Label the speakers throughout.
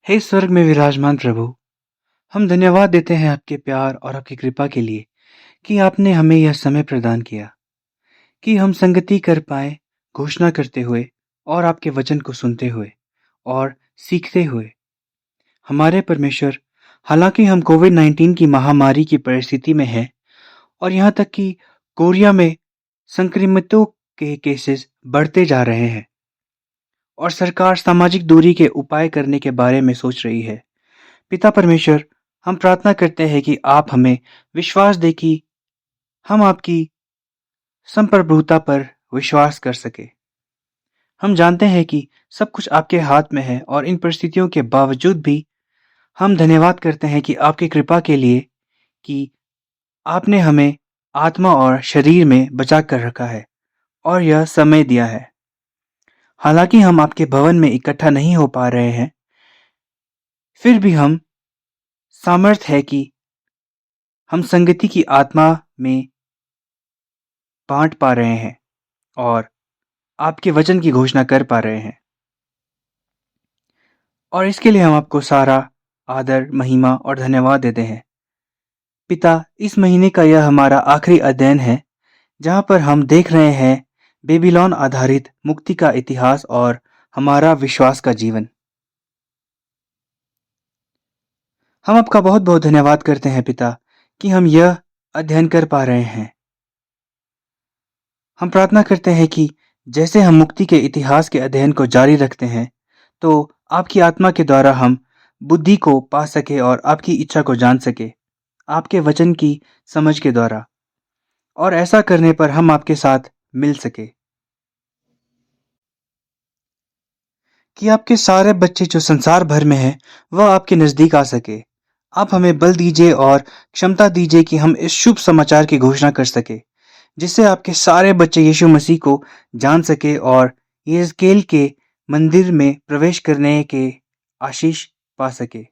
Speaker 1: हे स्वर्ग में विराजमान प्रभु, हम धन्यवाद देते हैं आपके प्यार और आपकी कृपा के लिए कि आपने हमें यह समय प्रदान किया कि हम संगति कर पाए, घोषणा करते हुए और आपके वचन को सुनते हुए और सीखते हुए। हमारे परमेश्वर, हालांकि हम कोविड-19 की महामारी की परिस्थिति में हैं और यहाँ तक कि कोरिया में संक्रमितों के केसेस बढ़ते जा रहे हैं और सरकार सामाजिक दूरी के उपाय करने के बारे में सोच रही है। पिता परमेश्वर, हम प्रार्थना करते हैं कि आप हमें विश्वास दें कि हम आपकी संप्रभुता पर विश्वास कर सके। हम जानते हैं कि सब कुछ आपके हाथ में है और इन परिस्थितियों के बावजूद भी हम धन्यवाद करते हैं कि आपकी कृपा के लिए कि आपने हमें आत्मा और शरीर में बचा कर रखा है और यह समय दिया है। हालांकि हम आपके भवन में इकट्ठा नहीं हो पा रहे हैं, फिर भी हम सामर्थ है कि हम संगति की आत्मा में बांट पा रहे हैं और आपके वचन की घोषणा कर पा रहे हैं। और इसके लिए हम आपको सारा आदर, महिमा और धन्यवाद देते हैं। पिता, इस महीने का यह हमारा आखिरी अध्ययन है जहां पर हम देख रहे हैं बेबीलोन आधारित मुक्ति का इतिहास और हमारा विश्वास का जीवन। हम आपका बहुत बहुत धन्यवाद करते हैं पिता कि हम यह अध्ययन कर पा रहे हैं। हम प्रार्थना करते हैं कि जैसे हम मुक्ति के इतिहास के अध्ययन को जारी रखते हैं, तो आपकी आत्मा के द्वारा हम बुद्धि को पा सके और आपकी इच्छा को जान सके, आपके वचन की समझ के द्वारा, और ऐसा करने पर हम आपके साथ मिल सके। कि आपके सारे बच्चे जो संसार भर में हैं, वह आपके नज़दीक आ सके। आप हमें बल दीजिए और क्षमता दीजिए कि हम इस शुभ समाचार की घोषणा कर सके, जिससे आपके सारे बच्चे यीशु मसीह को जान सके और यहेजकेल के मंदिर में प्रवेश करने के आशीष पा सके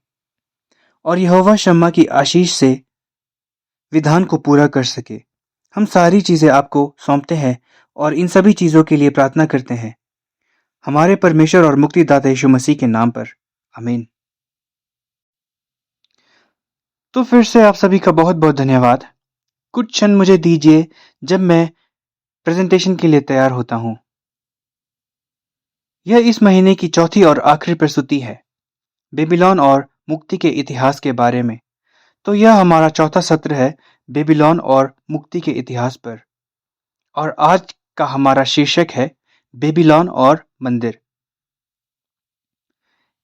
Speaker 1: और यहोवा शम्मा की आशीष से विधान को पूरा कर सके। हम सारी चीज़ें आपको सौंपते हैं और इन सभी चीज़ों के लिए प्रार्थना करते हैं हमारे परमेश्वर और मुक्तिदाता यीशु मसीह के नाम पर, आमीन। तो फिर से आप सभी का बहुत बहुत धन्यवाद। कुछ क्षण मुझे दीजिए जब मैं प्रेजेंटेशन के लिए तैयार होता हूँ। यह इस महीने की चौथी और आखिरी प्रस्तुति है, बेबीलोन और मुक्ति के इतिहास के बारे में। तो यह हमारा चौथा सत्र है बेबीलोन और मुक्ति के इतिहास पर, और आज का हमारा शीर्षक है बेबीलोन और मंदिर।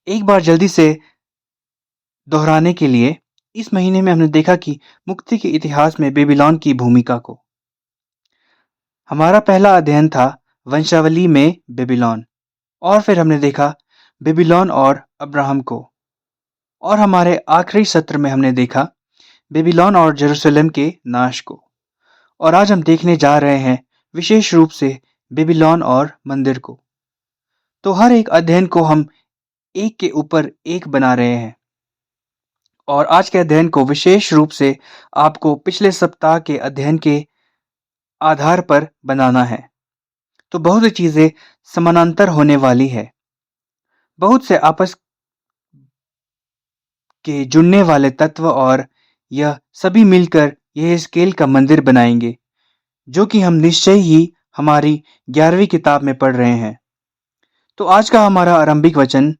Speaker 1: एक बार जल्दी से दोहराने के लिए, इस महीने में हमने देखा कि मुक्ति के इतिहास में बेबीलोन की भूमिका को। हमारा पहला अध्ययन था वंशावली में बेबीलोन, और फिर हमने देखा बेबीलोन और अब्राहम को, और हमारे आखिरी सत्र में हमने देखा बेबीलोन और जेरूशलेम के नाश को। और आज हम देखने जा रहे हैं विशेष रूप से बेबीलोन और मंदिर को। तो हर एक अध्ययन को हम एक के ऊपर एक बना रहे हैं, और आज के अध्ययन को विशेष रूप से आपको पिछले सप्ताह के अध्ययन के आधार पर बनाना है। तो बहुत सी चीजें समानांतर होने वाली है, बहुत से आपस के जुड़ने वाले तत्व, और यह सभी मिलकर यहेजकेल का मंदिर बनाएंगे, जो कि हम निश्चय ही हमारी 11वीं किताब में पढ़ रहे हैं। तो आज का हमारा आरंभिक वचन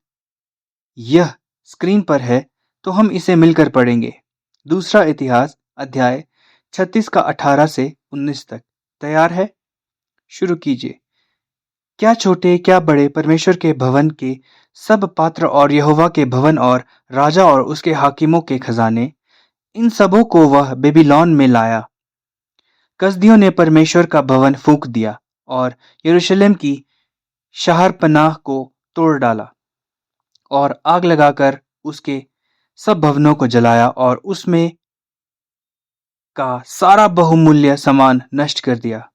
Speaker 1: यह स्क्रीन पर है, तो हम इसे मिलकर पढ़ेंगे। दूसरा इतिहास अध्याय 36 का 18 से 19 तक। तैयार है? शुरू कीजिए। क्या छोटे क्या बड़े परमेश्वर के भवन के सब पात्र और यहोवा के भवन और राजा और उसके हाकिमों के खजाने, इन सबों को वह बेबीलोन में लाया। कसदियों ने परमेश्वर का भवन फूंक दिया और यरूशलेम की शहरपनाह को तोड़ डाला और आग लगाकर उसके सब भवनों को जलाया और उसमें का सारा बहुमूल्य सामान नष्ट कर दिया।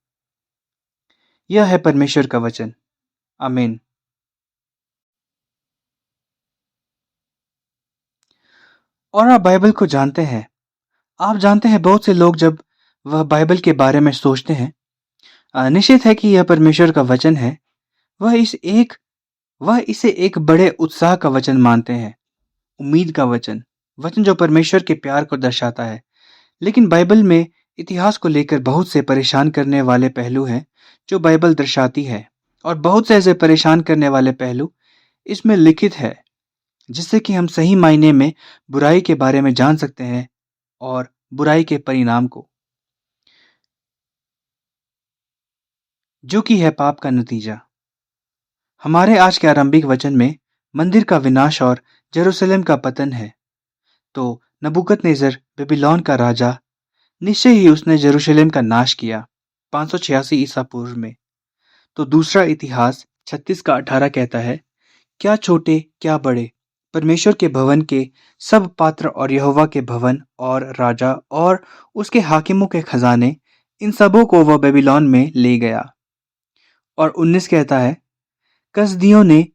Speaker 1: यह है परमेश्वर का वचन। आमीन। और आप बाइबल को जानते हैं। आप जानते हैं, बहुत से लोग जब वह बाइबल के बारे में सोचते हैं, निश्चित है कि यह परमेश्वर का वचन है, वह इसे एक बड़े उत्साह का वचन मानते हैं। उम्मीद का वचन, वचन जो परमेश्वर के प्यार को दर्शाता है। लेकिन बाइबल में इतिहास को लेकर बहुत से परेशान करने वाले पहलू हैं जो बाइबल दर्शाती है, और बहुत से ऐसे परेशान करने वाले पहलू इसमें लिखित है जिससे कि हम सही मायने में बुराई के बारे में जान सकते हैं और बुराई के परिणाम को, जो कि है पाप का नतीजा। हमारे आज के आरंभिक वचन में मंदिर का विनाश और जेरूशलेम का पतन है। तो नबूकदनेस्सर बेबीलोन का राजा, निश्चय ही उसने जेरूशलेम का नाश किया 586 ईसा पूर्व में। तो दूसरा इतिहास 36 का 18 कहता है, क्या छोटे क्या बड़े परमेश्वर के भवन के सब पात्र और यहोवा के भवन और राजा और उसके हाकिमों के खजाने, इन सबों को वह बेबीलोन में ले गया। और 19 कहता है, कसदियों ने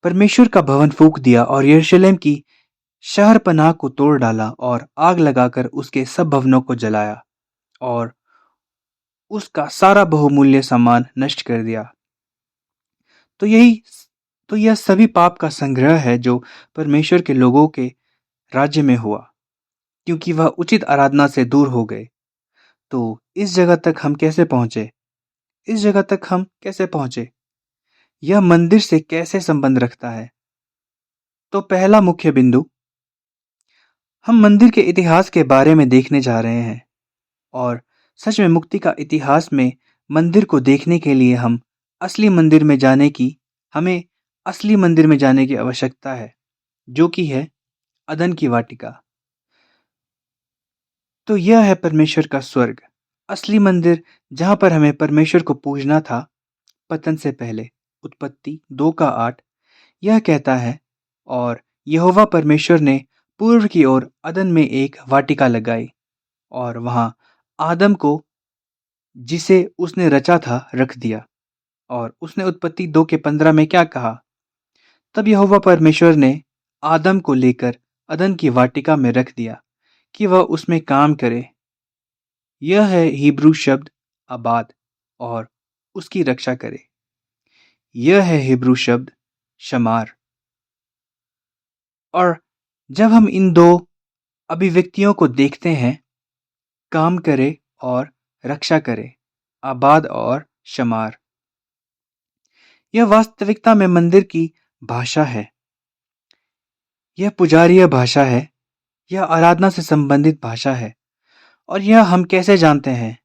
Speaker 1: परमेश्वर का भवन फूंक दिया और यरूशलेम की शहरपनाह को तोड़ डाला और आग लगाकर उसके सब भवनों को जलाया और उसका सारा बहुमूल्य सामान नष्ट कर दिया। तो यही तो यह सभी पाप का संग्रह है जो परमेश्वर के लोगों के राज्य में हुआ, क्योंकि वह उचित आराधना से दूर हो गए। तो इस जगह तक हम कैसे पहुंचे? इस जगह तक हम कैसे पहुंचे? यह मंदिर से कैसे संबंध रखता है? तो पहला मुख्य बिंदु, हम मंदिर के इतिहास के बारे में देखने जा रहे हैं, और सच में मुक्ति का इतिहास में मंदिर को देखने के लिए हमें असली मंदिर में जाने की आवश्यकता है, जो कि है अदन की वाटिका। तो यह है परमेश्वर का स्वर्ग, असली मंदिर जहां पर हमें परमेश्वर को पूजना था पतन से पहले। उत्पत्ति 2 का 8 यह कहता है, और यहोवा परमेश्वर ने पूर्व की ओर अदन में एक वाटिका लगाई और वहां आदम को, जिसे उसने रचा था, रख दिया। और उसने उत्पत्ति 2 के 15 में क्या कहा? तब यहोवा परमेश्वर ने आदम को लेकर अदन की वाटिका में रख दिया कि वह उसमें काम करे। यह है हिब्रू शब्द आबाद, और उसकी रक्षा करे। यह है हिब्रू शब्द शमार। और जब हम इन दो अभिव्यक्तियों को देखते हैं, काम करे और रक्षा करे, आबाद और शमार, यह वास्तविकता में मंदिर की भाषा है। यह पुजारीय भाषा है, यह आराधना से संबंधित भाषा है। और यह हम कैसे जानते हैं?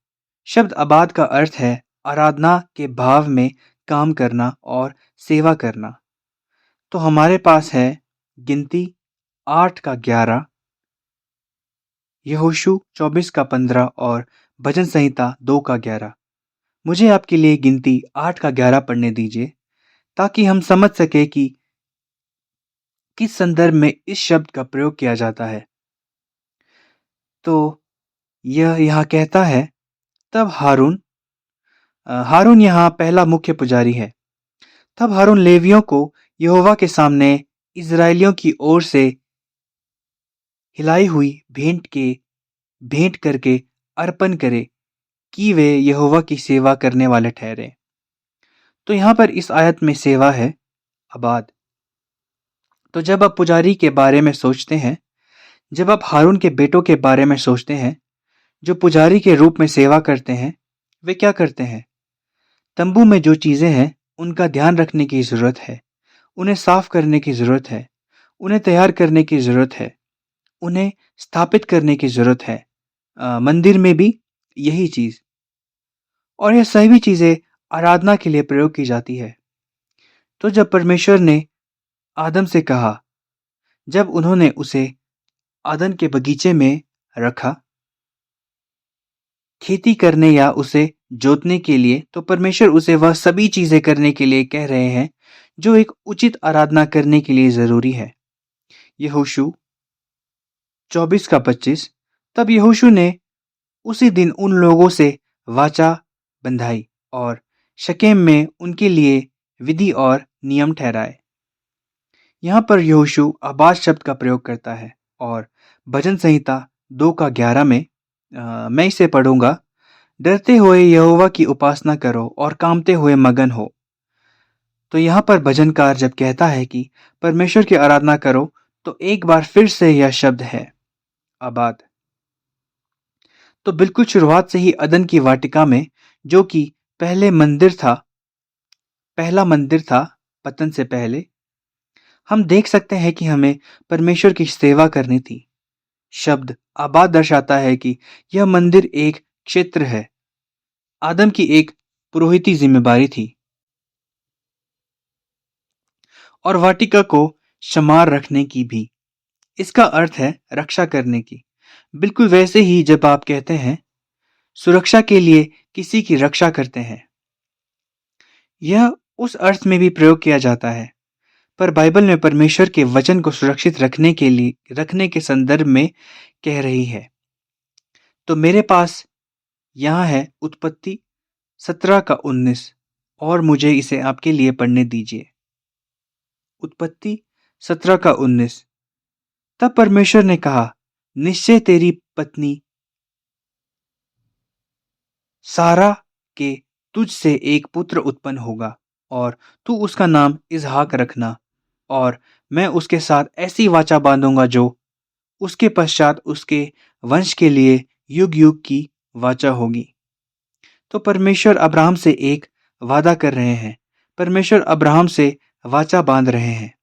Speaker 1: शब्द आबाद का अर्थ है आराधना के भाव में काम करना और सेवा करना। तो हमारे पास है गिनती 8 का 11, यहोशू 24 का 15 और भजन संहिता 2 का 11। मुझे आपके लिए गिनती 8 का 11 पढ़ने दीजिए, ताकि हम समझ सके कि किस संदर्भ में इस शब्द का प्रयोग किया जाता है। तो यह यहाँ कहता है, तब हारून यहाँ पहला मुख्य पुजारी है। तब हारून लेवियों को यहोवा के सामने इज़राइलियों की ओर से हिलाई हुई भेंट करके अर्पण करे कि वे यहोवा की सेवा करने वाले ठहरे। तो यहाँ पर इस आयत में सेवा है आबाद। तो जब आप पुजारी के बारे में सोचते हैं, जब आप हारून के बेटों के बारे में सोचते हैं जो पुजारी के रूप में सेवा करते हैं, वे क्या करते हैं? तंबू में जो चीजें हैं उनका ध्यान रखने की जरूरत है, उन्हें साफ करने की जरूरत है, उन्हें तैयार करने की जरूरत है, उन्हें स्थापित करने की जरूरत है। मंदिर में भी यही चीज, और यह सभी चीजें आराधना के लिए प्रयोग की जाती है। तो जब परमेश्वर ने आदम से कहा, जब उन्होंने उसे आदन के बगीचे में रखा खेती करने या उसे जोतने के लिए, तो परमेश्वर उसे वह सभी चीजें करने के लिए कह रहे हैं जो एक उचित आराधना करने के लिए जरूरी है। यहोशू 24 का 25। तब यहोशू ने उसी दिन उन लोगों से वाचा बंधाई और शकेम में उनके लिए विधि और नियम ठहराए। यहाँ पर यहोशू आबाद शब्द का प्रयोग करता है, और भजन संहिता 2 का 11 में मैं इसे पढ़ूंगा। डरते हुए यहोवा की उपासना करो और कामते हुए मगन हो। तो यहाँ पर भजनकार जब कहता है कि परमेश्वर की आराधना करो, तो एक बार फिर से यह शब्द है आबाद। तो बिल्कुल शुरुआत से ही अदन की वाटिका में, जो कि पहला मंदिर था पतन से पहले, हम देख सकते हैं कि हमें परमेश्वर की सेवा करनी थी। शब्द आबाद दर्शाता है कि यह मंदिर एक क्षेत्र है। आदम की एक पुरोहिती जिम्मेदारी थी और वाटिका को शमार रखने की भी। इसका अर्थ है रक्षा करने की। बिल्कुल वैसे ही जब आप कहते हैं सुरक्षा के लिए किसी की रक्षा करते हैं, यह उस अर्थ में भी प्रयोग किया जाता है। पर बाइबल में परमेश्वर के वचन को सुरक्षित रखने के संदर्भ में कह रही है। तो मेरे पास यहाँ है उत्पत्ति 17 का 19, और मुझे इसे आपके लिए पढ़ने दीजिए। उत्पत्ति 17 का 19। तब परमेश्वर ने कहा, निश्चय तेरी पत्नी सारा के तुझ से एक पुत्र उत्पन्न होगा और तू उसका नाम इसहाक रखना, और मैं उसके साथ ऐसी वाचा बांधूंगा जो उसके पश्चात उसके वंश के लिए युग युग की वाचा होगी। तो परमेश्वर अब्राहम से एक वादा कर रहे हैं। परमेश्वर अब्राहम से वाचा बांध रहे हैं,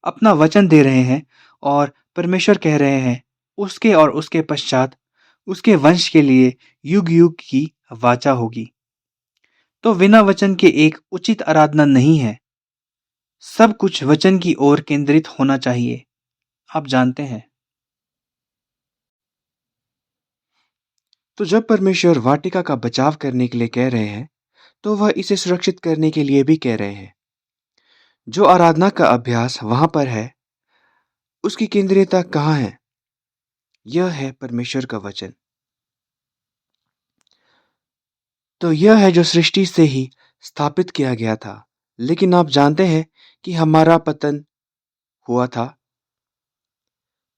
Speaker 1: अपना वचन दे रहे हैं, और परमेश्वर कह रहे हैं उसके और उसके पश्चात उसके वंश के लिए युग युग की वाचा होगी। तो बिना वचन के एक उचित आराधना नहीं है। सब कुछ वचन की ओर केंद्रित होना चाहिए। आप जानते हैं। तो जब परमेश्वर वाटिका का बचाव करने के लिए कह रहे हैं, तो वह इसे सुरक्षित करने के लिए भी कह रहे हैं। जो आराधना का अभ्यास वहां पर है, उसकी केंद्रीयता कहाँ है? यह है परमेश्वर का वचन। तो यह है जो सृष्टि से ही स्थापित किया गया था। लेकिन आप जानते हैं कि हमारा पतन हुआ था।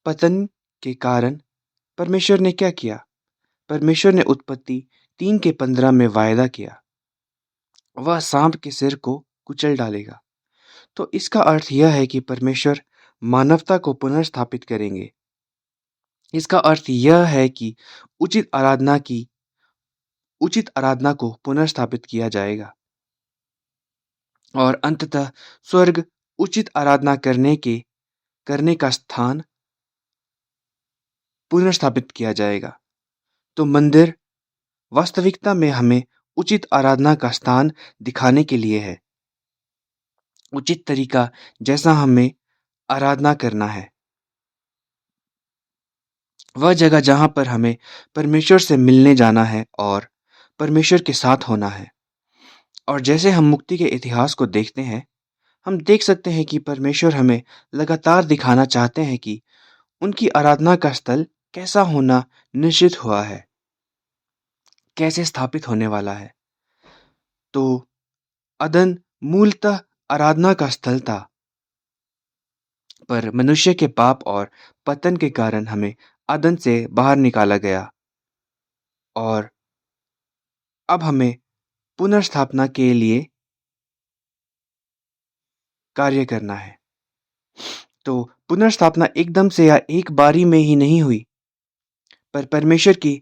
Speaker 1: पतन के कारण परमेश्वर ने क्या किया? परमेश्वर ने उत्पत्ति 3 के 15 में वायदा किया, वह सांप के सिर को कुचल डालेगा। तो इसका अर्थ यह है कि परमेश्वर मानवता को पुनर्स्थापित करेंगे। इसका अर्थ यह है कि उचित आराधना को पुनर्स्थापित किया जाएगा, और अंततः स्वर्ग उचित आराधना करने का स्थान पुनर्स्थापित किया जाएगा। तो मंदिर वास्तविकता में हमें उचित आराधना का स्थान दिखाने के लिए है। उचित तरीका जैसा हमें आराधना करना है, वह जगह जहां पर हमें परमेश्वर से मिलने जाना है और परमेश्वर के साथ होना है। और जैसे हम मुक्ति के इतिहास को देखते हैं, हम देख सकते हैं कि परमेश्वर हमें लगातार दिखाना चाहते हैं कि उनकी आराधना का स्थल कैसा होना निश्चित हुआ है, कैसे स्थापित होने वाला है। तो अदन मूलतः आराधना का स्थल था, पर मनुष्य के पाप और पतन के कारण हमें अदन से बाहर निकाला गया, और अब हमें पुनर्स्थापना के लिए कार्य करना है। तो पुनर्स्थापना एकदम से या एक बारी में ही नहीं हुई, पर परमेश्वर की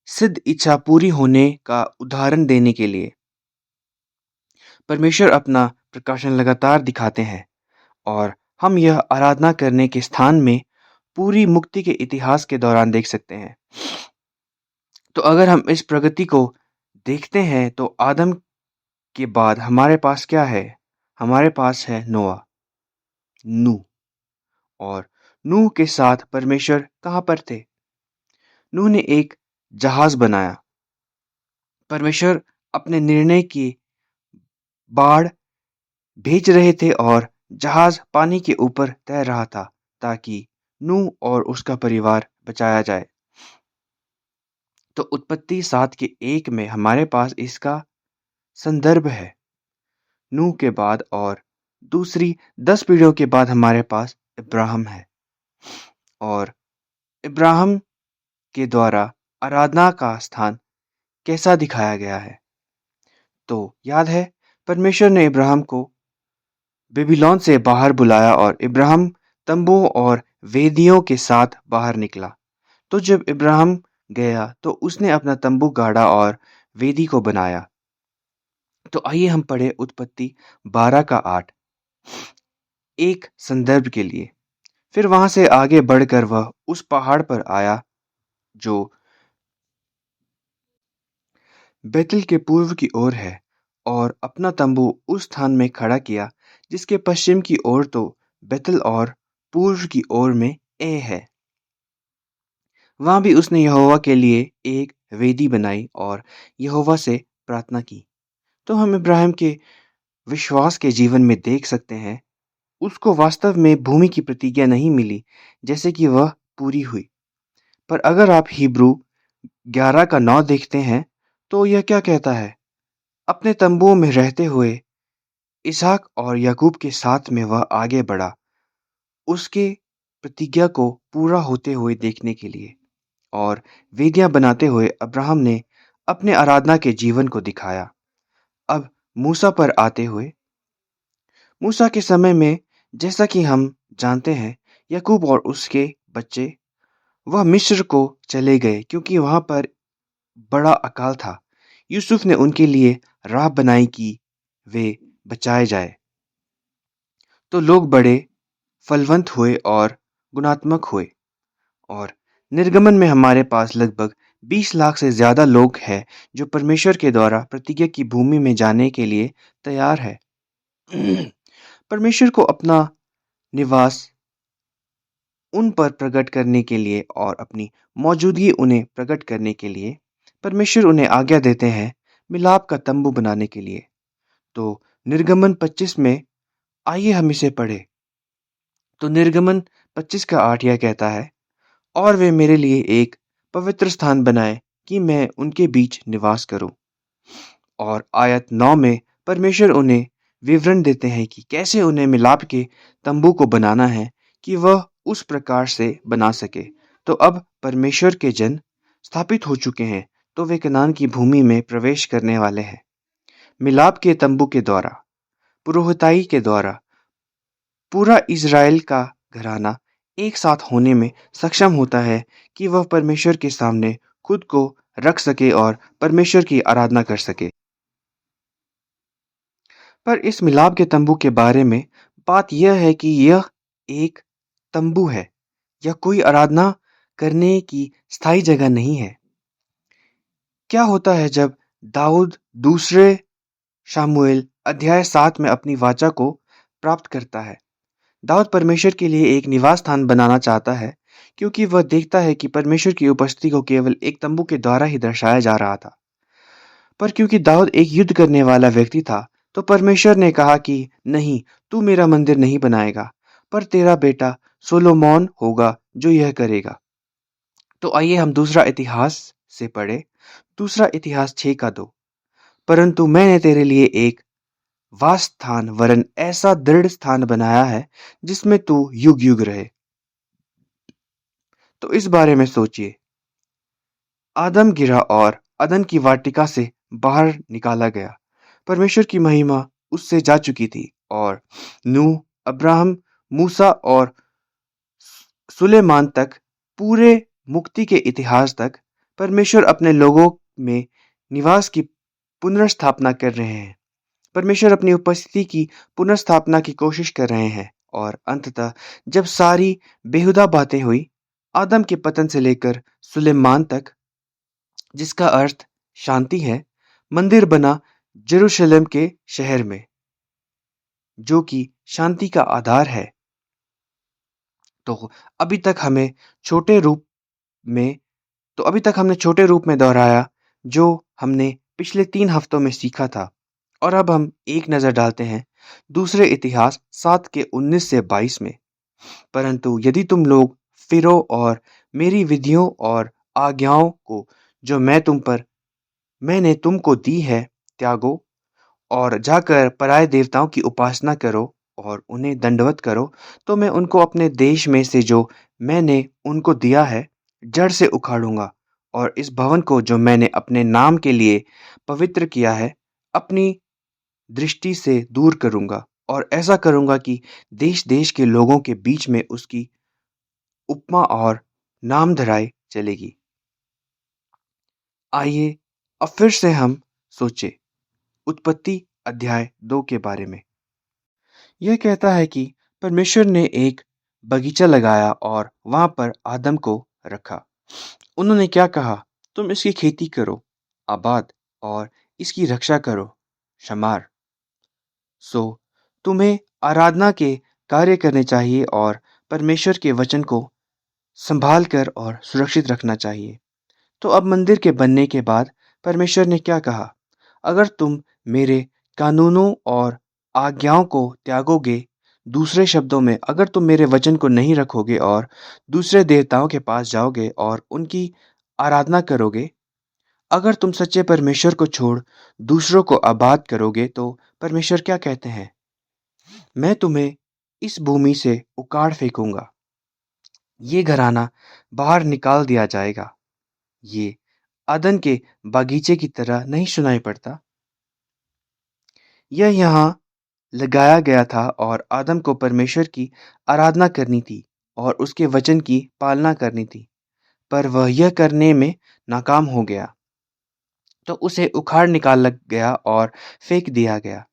Speaker 1: सिद्ध इच्छा पूरी होने का उदाहरण देने के लिए परमेश्वर अपना प्रकाशन लगातार दिखाते हैं, और हम यह आराधना करने के स्थान में पूरी मुक्ति के इतिहास के दौरान देख सकते हैं। तो अगर हम इस प्रगति को देखते हैं, तो आदम के बाद हमारे पास क्या है? हमारे पास है नूह। और नूह के साथ परमेश्वर कहाँ पर थे? नूह ने एक जहाज बनाया। परमेश्वर अपने निर्णय की बाढ़ भेज रहे थे और जहाज पानी के ऊपर तैर रहा था, ताकि नूह और उसका परिवार बचाया जाए। तो उत्पत्ति 7 के 1 में हमारे पास इसका संदर्भ है। नूह के बाद और दूसरी 10 पीढ़ियों के बाद हमारे पास इब्राहिम है, और इब्राहिम के द्वारा आराधना का स्थान कैसा दिखाया गया है? तो याद है, परमेश्वर ने इब्राहिम को बेबीलोन से बाहर बुलाया और इब्राहिम तंबुओं और वेदियों के साथ बाहर निकला। तो जब इब्राहिम गया तो उसने अपना तंबू गाड़ा और वेदी को बनाया। तो आइए हम पढ़े उत्पत्ति 12 का 8 एक संदर्भ के लिए। फिर वहां से आगे बढ़कर वह उस पहाड़ पर आया जो बैतल के पूर्व की ओर है और अपना तंबू उस स्थान में खड़ा किया जिसके पश्चिम की ओर तो बैतल और पूर्व की ओर में ए है। वहां भी उसने यहोवा के लिए एक वेदी बनाई और यहोवा से प्रार्थना की। तो हम इब्राहिम के विश्वास के जीवन में देख सकते हैं उसको वास्तव में भूमि की प्रतिज्ञा नहीं मिली जैसे कि वह पूरी हुई। पर अगर आप हिब्रू 11 का 9 देखते हैं तो यह क्या कहता है, अपने तंबुओं में रहते हुए इसहाक और याकूब के साथ में वह आगे बढ़ा उसके प्रतिज्ञा को पूरा होते हुए देखने के लिए। और वेदियां बनाते हुए अब्राहम ने अपने आराधना के जीवन को दिखाया। अब मूसा पर आते हुए, मूसा के समय में जैसा कि हम जानते हैं याकूब और उसके बच्चे वह मिस्र को चले गए क्योंकि वहां पर बड़ा अकाल था। यूसुफ ने उनके लिए राह बनाई कि वे बचाए जाए। तो लोग बड़े फलवंत हुए और गुणात्मक हुए और निर्गमन में हमारे पास लगभग 20 लाख से ज्यादा लोग हैं जो परमेश्वर के द्वारा प्रतिज्ञा की भूमि में जाने के लिए तैयार है। परमेश्वर को अपना निवास उन पर प्रकट करने के लिए और अपनी मौजूदगी उन्हें प्रकट करने के लिए परमेश्वर उन्हें आज्ञा देते हैं मिलाप का तंबू बनाने के लिए। तो निर्गमन 25 में आइए हम इसे पढ़े। तो निर्गमन 25 का 8 यह कहता है, और वे मेरे लिए एक पवित्र स्थान बनाए कि मैं उनके बीच निवास करूं। और आयत 9 में परमेश्वर उन्हें विवरण देते हैं कि कैसे उन्हें मिलाप के तंबू को बनाना है कि वह उस प्रकार से बना सके। तो अब परमेश्वर के जन स्थापित हो चुके हैं तो वे कनान की भूमि में प्रवेश करने वाले हैं। मिलाप के तंबू के द्वारा, पुरोहिताई के द्वारा पूरा इज़राइल का घराना एक साथ होने में सक्षम होता है कि वह परमेश्वर के सामने खुद को रख सके और परमेश्वर की आराधना कर सके। पर इस मिलाप के तंबू के बारे में बात यह है कि यह एक तंबू है, यह कोई आराधना करने की स्थायी जगह नहीं है। क्या होता है जब दाऊद दूसरे शामुएल अध्याय 7 में अपनी वाचा को प्राप्त करता है? दाऊद परमेश्वर के लिए एक निवास स्थान बनाना चाहता है क्योंकि वह देखता है कि परमेश्वर की उपस्थिति को केवल एक तंबू के द्वारा ही दर्शाया जा रहा था। पर क्योंकि दाऊद एक युद्ध करने वाला व्यक्ति था तो परमेश्वर ने कहा कि नहीं, तू मेरा मंदिर नहीं बनाएगा पर तेरा बेटा सोलोमोन होगा जो यह करेगा। तो आइए हम दूसरा इतिहास से पढ़े। दूसरा इतिहास 6 का 2, परंतु मैंने तेरे लिए एक वास स्थान वरन ऐसा दृढ़ स्थान बनाया है जिसमें तू युग युग रहे। तो इस बारे में सोचिए, आदम गिरा और अदन की वाटिका से बाहर निकाला गया। परमेश्वर की महिमा उससे जा चुकी थी और नूह, अब्राहम, मूसा और सुलेमान तक पूरे मुक्ति के इतिहास तक परमेश्वर अपने लोगों में निवास की पुनर्स्थापना कर रहे हैं। परमेश्वर अपनी उपस्थिति की पुनर्स्थापना की कोशिश कर रहे हैं और अंततः जब सारी बेहुदा बातें हुई, आदम के पतन से लेकर सुलेमान तक, जिसका अर्थ शांति है, मंदिर बना जेरूशलेम के शहर में जो कि शांति का आधार है। तो अभी तक हमें छोटे रूप में तो अभी तक हमने छोटे रूप में दोहराया जो हमने पिछले 3 हफ्तों में सीखा था। और अब हम एक नज़र डालते हैं दूसरे इतिहास 7 के 19 से 22 में। परंतु यदि तुम लोग फिरो और मेरी विधियों और आज्ञाओं को जो मैंने तुमको दी है त्यागो और जाकर पराये देवताओं की उपासना करो और उन्हें दंडवत करो, तो मैं उनको अपने देश में से जो मैंने उनको दिया है जड़ से उखाड़ूंगा और इस भवन को जो मैंने अपने नाम के लिए पवित्र किया है अपनी दृष्टि से दूर करूंगा और ऐसा करूँगा कि देश-देश के लोगों के बीच में उसकी उपमा और नामधराई चलेगी। आइए अब फिर से हम सोचें उत्पत्ति अध्याय 2 के बारे में। यह कहता है कि परमेश्वर ने एक बगीचा लगाया और वहाँ पर आदम को रखा। उन्होंने क्या कहा? तुम इसकी खेती करो, आबाद और इसकी रक्षा करो, शमार। सो तुम्हें आराधना के कार्य करने चाहिए और परमेश्वर के वचन को संभाल कर और सुरक्षित रखना चाहिए। तो अब मंदिर के बनने के बाद परमेश्वर ने क्या कहा? अगर तुम मेरे कानूनों और आज्ञाओं को त्यागोगे, दूसरे शब्दों में अगर तुम मेरे वचन को नहीं रखोगे और दूसरे देवताओं के पास जाओगे और उनकी आराधना करोगे, अगर तुम सच्चे परमेश्वर को छोड़ दूसरों को आबाद करोगे, तो परमेश्वर क्या कहते हैं? मैं तुम्हें इस भूमि से उखाड़ फेंकूंगा। ये घराना बाहर निकाल दिया जाएगा। ये अदन के बागीचे की तरह नहीं सुनाई पड़ता? यह यहाँ लगाया गया था और आदम को परमेश्वर की आराधना करनी थी और उसके वचन की पालना करनी थी, पर वह यह करने में नाकाम हो गया। तो उसे उखाड़ निकाला गया और फेंक दिया गया।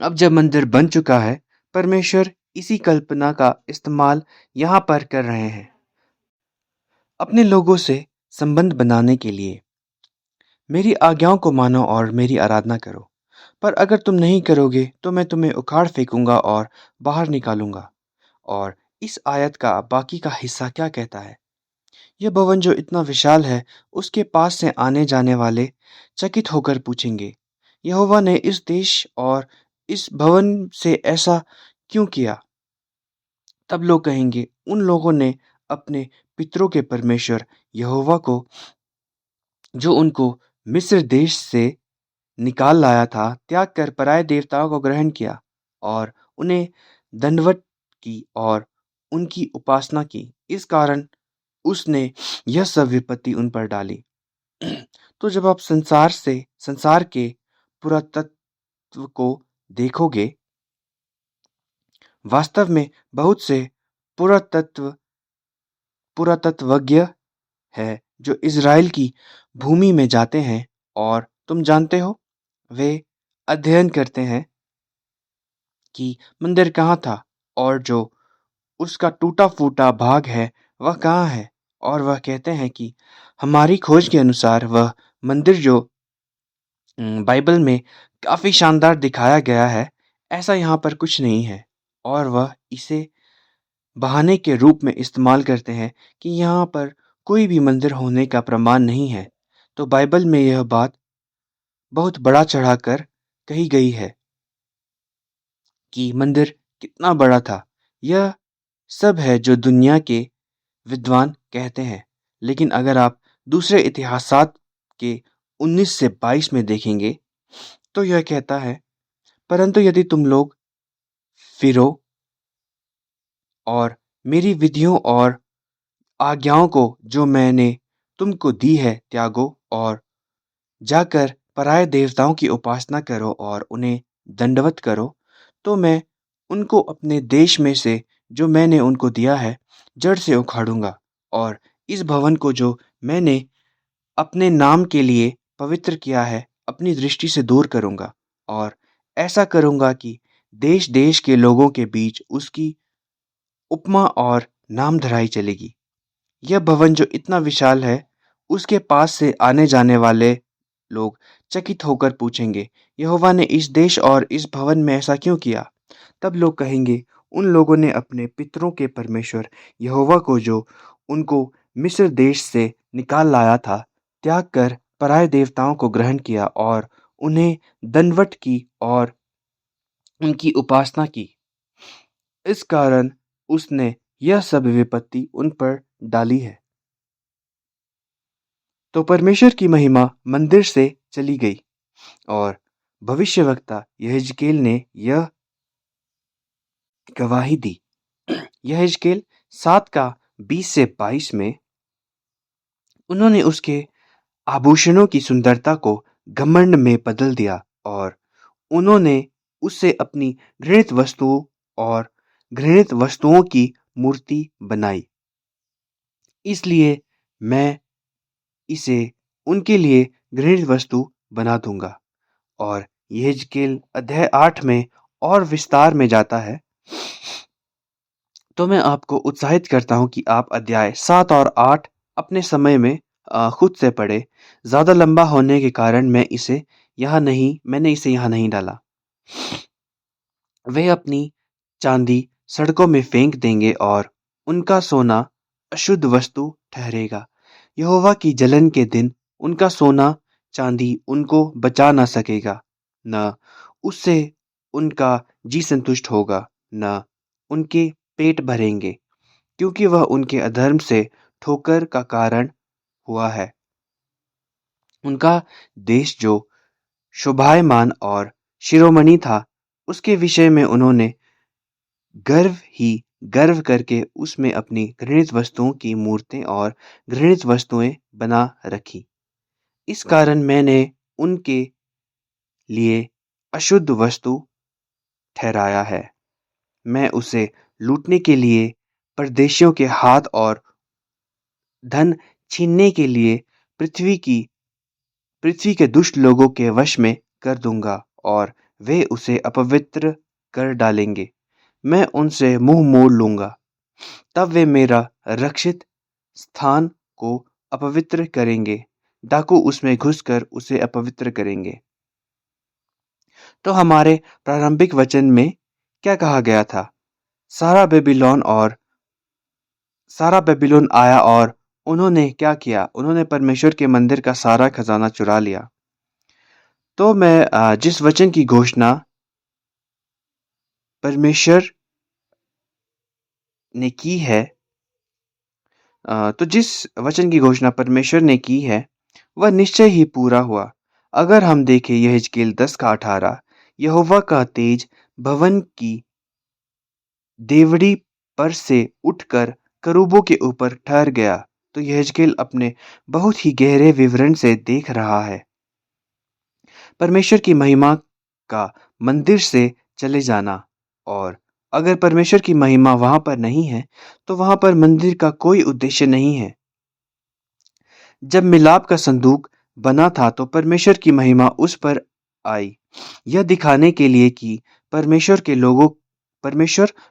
Speaker 1: अब जब मंदिर बन चुका है, परमेश्वर इसी कल्पना का इस्तेमाल यहाँ पर कर रहे हैं अपने लोगों से संबंध बनाने के लिए। मेरी आज्ञाओं को मानो और मेरी आराधना करो, पर अगर तुम नहीं करोगे तो मैं तुम्हें उखाड़ फेंकूंगा और बाहर निकालूंगा। और इस आयत का बाकी का हिस्सा क्या कहता है? यह भवन जो इतना विशाल है, उसके पास से आने जाने वाले चकित होकर पूछेंगे, यहोवा ने इस देश और इस भवन से ऐसा क्यों किया? तब लोग कहेंगे, उन लोगों ने अपने पितरों के परमेश्वर यहोवा को, जो उनको मिस्र देश से निकाल लाया था, त्याग कर पराये देवताओं को ग्रहण किया और उन्हें दंडवत की और उनकी उपासना की। इस कारण उसने यह सब विपत्ति उन पर डाली। तो जब आप संसार के पुरातत्व को देखोगे, वास्तव में बहुत से पुरातत्व पुरातत्वज्ञ है जो इज़राइल की भूमि में जाते हैं और तुम जानते हो, वे अध्ययन करते हैं कि मंदिर कहाँ था और जो उसका टूटा-फूटा भाग है, वह कहाँ है? और वह कहते हैं कि हमारी खोज के अनुसार वह मंदिर जो बाइबल में काफ़ी शानदार दिखाया गया है, ऐसा यहाँ पर कुछ नहीं है। और वह इसे बहाने के रूप में इस्तेमाल करते हैं कि यहाँ पर कोई भी मंदिर होने का प्रमाण नहीं है। तो बाइबल में यह बात बहुत बड़ा चढ़ाकर कही गई है कि मंदिर कितना बड़ा था। यह सब है जो दुनिया के विद्वान कहते हैं। लेकिन अगर आप दूसरे इतिहासात के 19 से 22 में देखेंगे, तो यह कहता है, परंतु यदि तुम लोग फिरो और मेरी विधियों और आज्ञाओं को जो मैंने तुमको दी है त्यागो और जाकर पराये देवताओं की उपासना करो और उन्हें दंडवत करो, तो मैं उनको अपने देश में से जो मैंने उनको दिया है जड़ से उखाड़ूंगा और इस भवन को जो मैंने अपने नाम के लिए पवित्र किया है अपनी दृष्टि से दूर करूंगा और ऐसा करूंगा कि देश देश के लोगों के बीच उसकी उपमा और नामधराई चलेगी। यह भवन जो इतना विशाल है, उसके पास से आने जाने वाले लोग चकित होकर पूछेंगे, यहोवा ने इस देश और इस भवन में ऐसा क्यों किया? तब लोग कहेंगे, उन लोगों ने अपने पितरों के परमेश्वर यहोवा को, जो उनको मिस्र देश से निकाल लाया था, त्याग कर पराये देवताओं को ग्रहण किया और उन्हें दंडवत की और उनकी उपासना की। इस कारण उसने यह सब विपत्ति उन पर डाली है। तो परमेश्वर की महिमा मंदिर से चली गई और भविष्यवक्ता यहेजकेल ने यह गवाही दी। यहेजकेल 7 का 20 से 22 में उन्होंने उसके आभूषणों की सुंदरता को घमंड में बदल दिया और उन्होंने उससे अपनी घृणित वस्तुओं और घृणित वस्तुओं की मूर्ति बनाई। इसलिए मैं इसे उनके लिए घृणित वस्तु बना दूंगा। और यहेजकेल अध्याय 8 में और विस्तार में जाता है। तो मैं आपको उत्साहित करता हूँ कि आप अध्याय 7 और 8 अपने समय में खुद से पढ़े। ज़्यादा लंबा होने के कारण मैंने इसे यहाँ नहीं डाला। वे अपनी चांदी सड़कों में फेंक देंगे और उनका सोना अशुद्ध वस्तु ठहरेगा। यहोवा की जलन के दिन उनका सोना चांदी उनको बचा ना सकेगा, न उससे उनका जी संतुष्ट होगा, न उनके पेट भरेंगे, क्योंकि वह उनके अधर्म से ठोकर का कारण हुआ है। उनका देश जो शोभायमान और शिरोमणि था, उसके विषय में उन्होंने गर्व करके उसमें अपनी घृणित वस्तुओं की मूर्तें और घृणित वस्तुएं बना रखी। इस कारण मैंने उनके लिए अशुद्ध वस्तु ठहराया है। मैं उसे लूटने के लिए परदेशियों के हाथ और धन छीनने के लिए पृथ्वी के दुष्ट लोगों के वश में कर दूंगा और वे उसे अपवित्र कर डालेंगे। मैं उनसे मुंह मोड़ लूंगा, तब वे मेरा रक्षित स्थान को अपवित्र करेंगे। डाकू उसमें घुसकर उसे अपवित्र करेंगे। तो हमारे प्रारंभिक वचन में क्या कहा गया था? सारा बेबीलोन आया और उन्होंने क्या किया? उन्होंने परमेश्वर के मंदिर का सारा खजाना चुरा लिया। तो मैं जिस वचन की घोषणा परमेश्वर ने की है तो जिस वचन की घोषणा परमेश्वर ने की है वह निश्चय ही पूरा हुआ। अगर हम देखें यहेजकेल 10 का 18, यहोवा का तेज भवन की देवड़ी पर से उठकर करूबों के ऊपर ठहर गया। तो यहेजकेल अपने बहुत ही गहरे विवरण से देख रहा है परमेश्वर की महिमा का मंदिर से चले जाना। और अगर परमेश्वर की महिमा वहां पर नहीं है तो वहां पर मंदिर का कोई उद्देश्य नहीं है। जब मिलाप का संदूक बना था तो परमेश्वर की महिमा उस पर आई, यह दिखाने के लिए कि परमेश्वर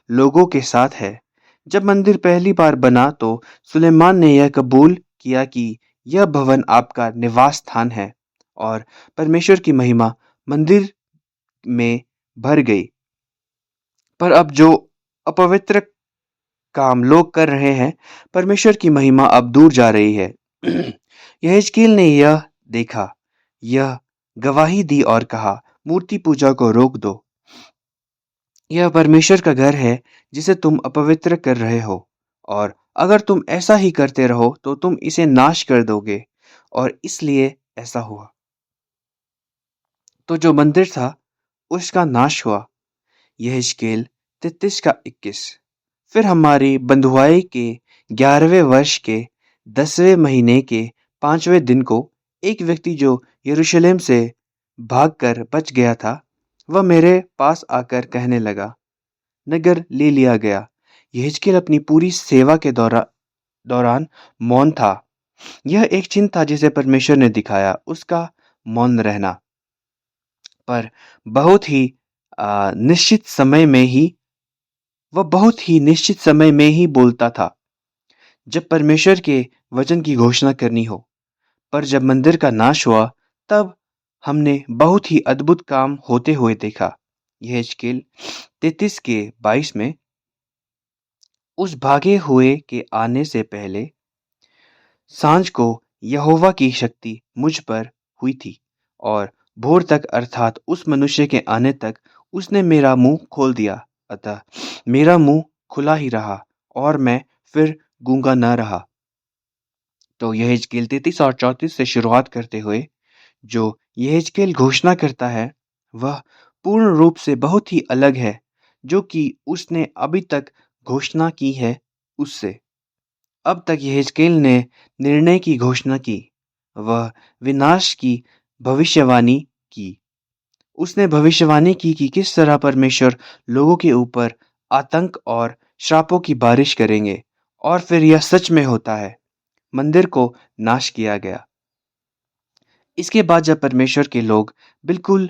Speaker 1: लोगों के साथ है। जब मंदिर पहली बार बना तो सुलेमान ने यह कबूल किया कि यह भवन आपका निवास स्थान है और परमेश्वर की महिमा मंदिर में भर गई। पर अब जो अपवित्र काम लोग कर रहे हैं, परमेश्वर की महिमा अब दूर जा रही है। यहेजकेल ने यह देखा, यह गवाही दी और कहा, मूर्ति पूजा को रोक दो। यह परमेश्वर का घर है जिसे तुम अपवित्र कर रहे हो, और अगर तुम ऐसा ही करते रहो तो तुम इसे नाश कर दोगे। और इसलिए ऐसा हुआ। तो जो मंदिर था उसका नाश हुआ। यहेजकेल 33 का 21। फिर हमारी बंधुआई के 11वें वर्ष के 10वें महीने के 5वें दिन को एक व्यक्ति जो यरूशलेम से भागकर बच गया था, वह मेरे पास आकर कहने लगा, नगर ले लिया गया। यहेजकेल अपनी पूरी सेवा के दौरान मौन था। यह एक चिन्ह था जिसे परमेश्वर ने दिखाया, उसका मौन रहना। पर बहुत ही निश्चित समय में ही वह बहुत ही निश्चित समय में ही बोलता था जब परमेश्वर के वचन की घोषणा करनी हो। पर जब मंदिर का नाश हुआ तब हमने बहुत ही अद्भुत काम होते हुए देखा। यहेजकेल 33 के 22 में, उस भागे हुए के आने से पहले सांझ को यहोवा की शक्ति मुझ पर हुई थी और भोर तक अर्थात उस मनुष्य के आने तक उसने मेरा मुंह खोल दिया। अतः मेरा मुंह खुला ही रहा और मैं फिर गूंगा न रहा। तो यहेजकेल 33 और 34 से शुरुआत करते हुए जो यहेजकेल घोषणा करता है वह पूर्ण रूप से बहुत ही अलग है जो कि उसने अभी तक घोषणा की है उससे। अब तक यहेजकेल ने निर्णय की घोषणा की, वह विनाश की भविष्यवाणी की, उसने भविष्यवाणी की कि किस तरह परमेश्वर लोगों के ऊपर आतंक और श्रापों की बारिश करेंगे, और फिर यह सच में होता है। मंदिर को नाश किया गया। इसके बाद जब परमेश्वर के लोग बिल्कुल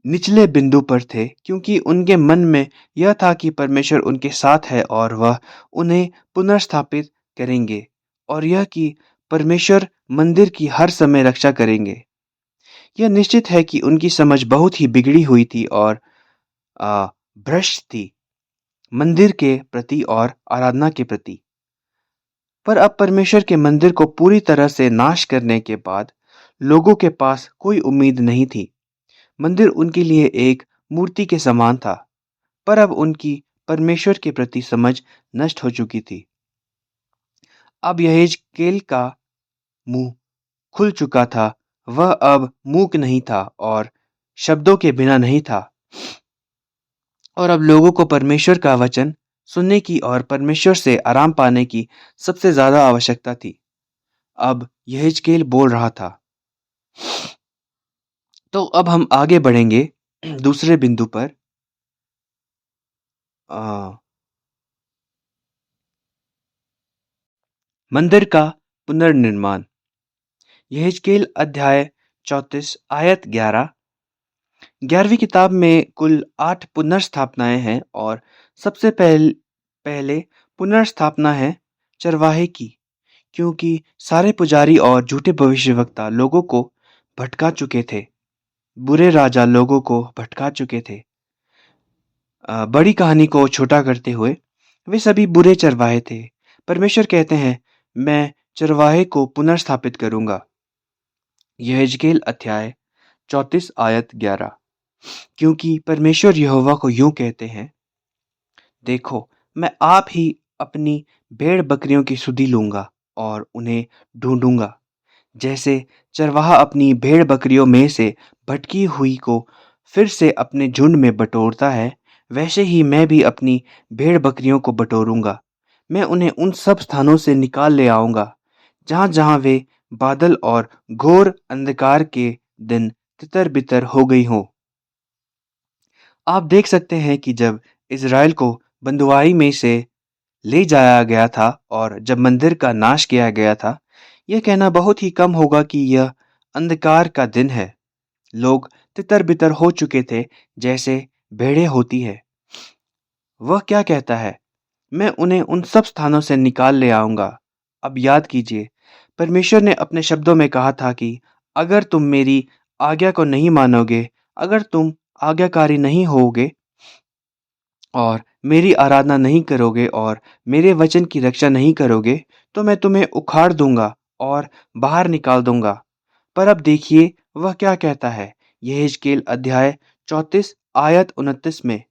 Speaker 1: निचले बिंदु पर थे, क्योंकि उनके मन में यह था कि परमेश्वर उनके साथ है और वह उन्हें पुनर्स्थापित करेंगे, और यह कि परमेश्वर मंदिर की हर समय रक्षा करेंगे। यह निश्चित है कि उनकी समझ बहुत ही बिगड़ी हुई थी और आ, भ्रष्ट थी मंदिर के प्रति और आराधना के प्रति। पर अब परमेश्वर के मंदिर को पूरी तरह से नाश करने के बाद लोगों के पास कोई उम्मीद नहीं थी। मंदिर उनके लिए एक मूर्ति के समान था, पर अब उनकी परमेश्वर के प्रति समझ नष्ट हो चुकी थी। अब यहेजकेल का मुंह खुल चुका था। वह अब मूक नहीं था और शब्दों के बिना नहीं था, और अब लोगों को परमेश्वर का वचन सुनने की और परमेश्वर से आराम पाने की सबसे ज्यादा आवश्यकता थी। अब यहेजकेल बोल रहा था। तो अब हम आगे बढ़ेंगे दूसरे बिंदु पर। आ, मंदिर का पुनर्निर्माण। यहेजकेल अध्याय 34 आयत 11। 11वीं किताब में कुल 8 पुनर्स्थापनाएं हैं, और सबसे पहले पुनर्स्थापना है चरवाहे की, क्योंकि सारे पुजारी और झूठे भविष्यवक्ता लोगों को भटका चुके थे। बुरे राजा लोगों को भटका चुके थे। बड़ी कहानी को छोटा करते हुए वे सभी बुरे चरवाहे थे। परमेश्वर कहते हैं, मैं चरवाहे को पुनर्स्थापित करूंगा। यहेजकेल अध्याय 34 आयत 11। क्योंकि परमेश्वर यहोवा को यूं कहते हैं, देखो, मैं आप ही अपनी भेड़ बकरियों की सुधि लूंगा और उन्हें ढूंढूंगा। जैसे चरवाहा अपनी भेड़ बकरियों में से भटकी हुई को फिर से अपने झुंड में बटोरता है, वैसे ही मैं भी अपनी भेड़ बकरियों को बटोरूंगा। मैं उन्हें उन सब स्थानों से निकाल ले आऊंगा जहां जहां वे बादल और घोर अंधकार के दिन तितर बितर हो गई हों। आप देख सकते हैं कि जब इज़राइल को बंधुआई में से ले जाया गया था और जब मंदिर का नाश किया गया था, यह कहना बहुत ही कम होगा कि यह अंधकार का दिन है। लोग तितर-बितर हो चुके थे, जैसे भेड़ें होती है। वह क्या कहता है? मैं उन्हें उन सब स्थानों से निकाल ले आऊंगा। अब याद कीजिए, परमेश्वर ने अपने शब्दों में कहा था कि अगर तुम मेरी आज्ञा को नहीं मानोगे, अगर तुम आज्ञाकारी नहीं होगे और मेरी आराधना नहीं करोगे और मेरे वचन की रक्षा नहीं करोगे, तो मैं तुम्हें उखाड़ दूंगा और बाहर निकाल दूंगा। पर अब देखिए वह क्या कहता है। यहेजकेल अध्याय 34 आयत 29 में,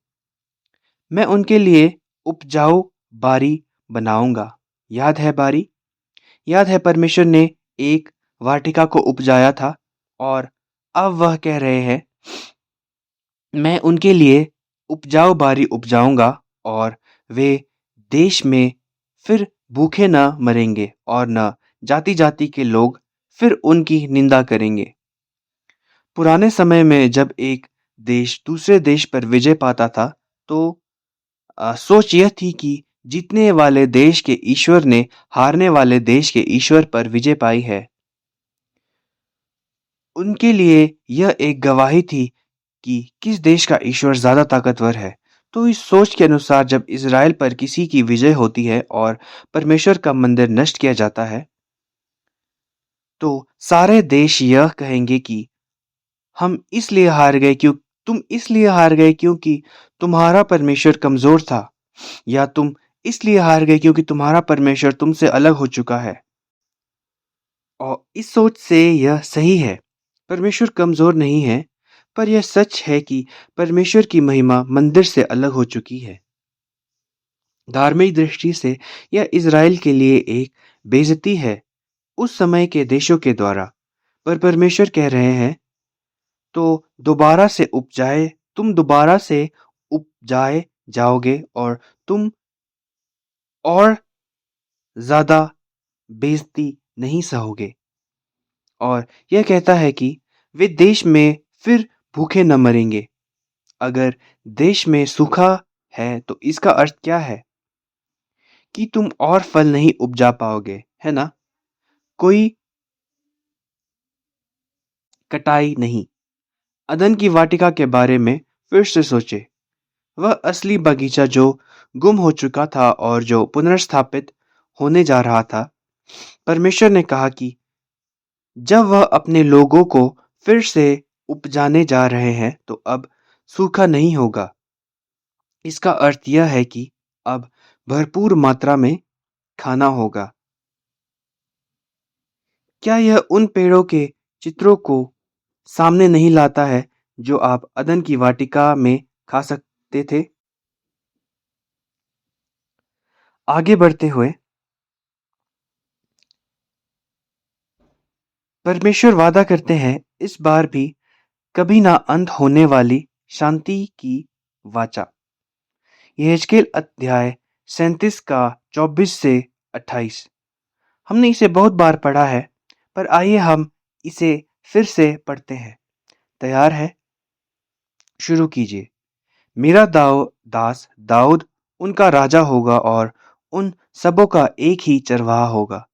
Speaker 1: मैं उनके लिए उपजाऊ बारी बनाऊंगा। याद है बारी? याद है परमेश्वर ने एक वाटिका को उपजाया था, और अब वह कह रहे हैं, मैं उनके लिए उपजाऊ बारी उपजाऊंगा और वे देश में फिर भूखे न मरेंगे और न जाति जाति के लोग फिर उनकी निंदा करेंगे। पुराने समय में जब एक देश दूसरे देश पर विजय पाता था, तो सोच यह थी कि जीतने वाले देश के ईश्वर ने हारने वाले देश के ईश्वर पर विजय पाई है। उनके लिए यह एक गवाही थी कि किस देश का ईश्वर ज्यादा ताकतवर है। तो इस सोच के अनुसार जब इज़राइल पर किसी की विजय होती है और परमेश्वर का मंदिर नष्ट किया जाता है, तो सारे देश यह कहेंगे कि हम इसलिए हार गए क्यों तुम इसलिए हार गए क्योंकि तुम्हारा परमेश्वर कमजोर था, या तुम इसलिए हार गए क्योंकि तुम्हारा परमेश्वर तुमसे अलग हो चुका है। और इस सोच से यह सही है, परमेश्वर कमजोर नहीं है, पर यह सच है कि परमेश्वर की महिमा मंदिर से अलग हो चुकी है। धार्मिक दृष्टि से यह इज़राइल के लिए एक बेइज्जती है उस समय के देशों के द्वारा। पर परमेश्वर कह रहे हैं, तो दोबारा से उपजाए तुम दोबारा से उपजाए जाओगे और तुम और ज्यादा बेइज्जती नहीं सहोगे। और यह कहता है कि वे देश में फिर भूखे न मरेंगे। अगर देश में सूखा है तो इसका अर्थ क्या है? कि तुम और फल नहीं उपजा पाओगे, है ना? कोई कटाई नहीं। अदन की वाटिका के बारे में फिर से सोचे। वह असली बगीचा जो गुम हो चुका था और जो पुनर्स्थापित होने जा रहा था। परमेश्वर ने कहा कि जब वह अपने लोगों को फिर से उपजाने जा रहे हैं तो अब सूखा नहीं होगा। इसका अर्थ यह है कि अब भरपूर मात्रा में खाना होगा। क्या यह उन पेड़ों के चित्रों को सामने नहीं लाता है जो आप अदन की वाटिका में खा सकते थे? आगे बढ़ते हुए परमेश्वर वादा करते हैं इस बार भी कभी ना अंत होने वाली शांति की वाचा। यहेजकेल अध्याय 37 का 24 से 28। हमने इसे बहुत बार पढ़ा है, पर आइए हम इसे फिर से पढ़ते हैं। तैयार है? शुरू कीजिए। मेरा दास दाऊद उनका राजा होगा और उन सबों का एक ही चरवाहा होगा।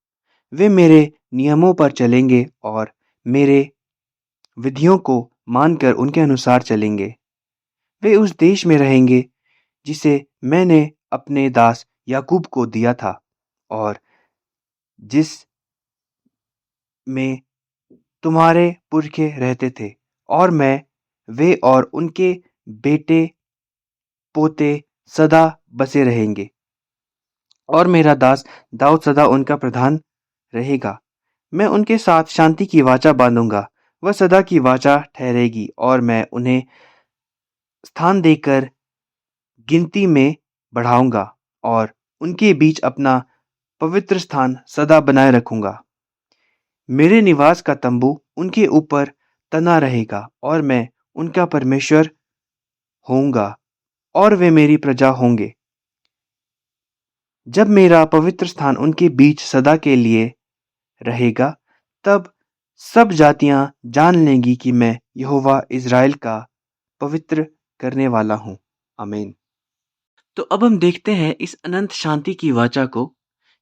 Speaker 1: वे मेरे नियमों पर चलेंगे और मेरे विधियों को मानकर उनके अनुसार चलेंगे। वे उस देश में रहेंगे जिसे मैंने अपने दास याकूब को दिया था और जिस में तुम्हारे पुरखे रहते थे, और मैं वे और उनके बेटे पोते सदा बसे रहेंगे और मेरा दास दाऊद सदा उनका प्रधान रहेगा। मैं उनके साथ शांति की वाचा बांधूंगा, वह सदा की वाचा ठहरेगी और मैं उन्हें स्थान देकर गिनती में बढ़ाऊंगा और उनके बीच अपना पवित्र स्थान सदा बनाए रखूंगा। मेरे निवास का तंबू उनके ऊपर तना रहेगा और मैं उनका परमेश्वर होऊंगा और वे मेरी प्रजा होंगे। जब मेरा पवित्र स्थान उनके बीच सदा के लिए रहेगा, तब सब जातियां जान लेंगी कि मैं यहोवा इज़राइल का पवित्र करने वाला हूँ। आमीन। तो अब हम देखते हैं इस अनंत शांति की वाचा को।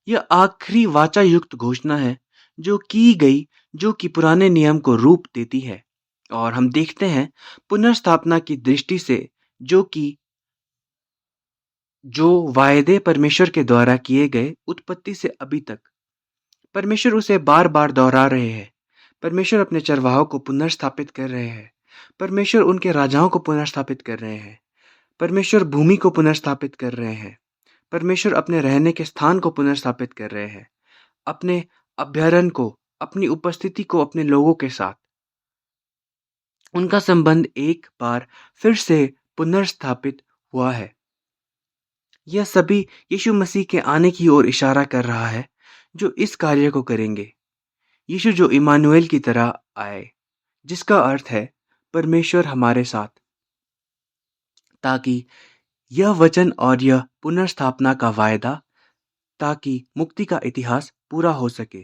Speaker 1: यह आखिरी वाचा युक्त घोषणा है जो की गई, जो कि पुराने नियम को रूप देती है। और हम देखते हैं पुनर्स्थापना की दृष्टि से जो वायदे परमेश्वर के द्वारा किए गए उत्पत्ति से अभी तक, परमेश्वर उसे बार बार दोहरा रहे हैं। परमेश्वर अपने चरवाहों को पुनर्स्थापित कर रहे हैं। परमेश्वर उनके राजाओं को पुनर्स्थापित कर रहे हैं। परमेश्वर भूमि को पुनर्स्थापित कर रहे हैं। परमेश्वर अपने रहने के स्थान को पुनर्स्थापित कर रहे हैं। अपने अभ्यारण्य को, अपनी उपस्थिति को अपने लोगों के साथ, उनका संबंध एक बार फिर से पुनर्स्थापित हुआ है। यह सभी यीशु मसीह के आने की ओर इशारा कर रहा है, जो इस कार्य को करेंगे। यीशु जो इमानुएल की तरह आए, जिसका अर्थ है परमेश्वर हमारे साथ, ताकि यह वचन और यह पुनर्स्थापना का वायदा, ताकि मुक्ति का इतिहास पूरा हो सके।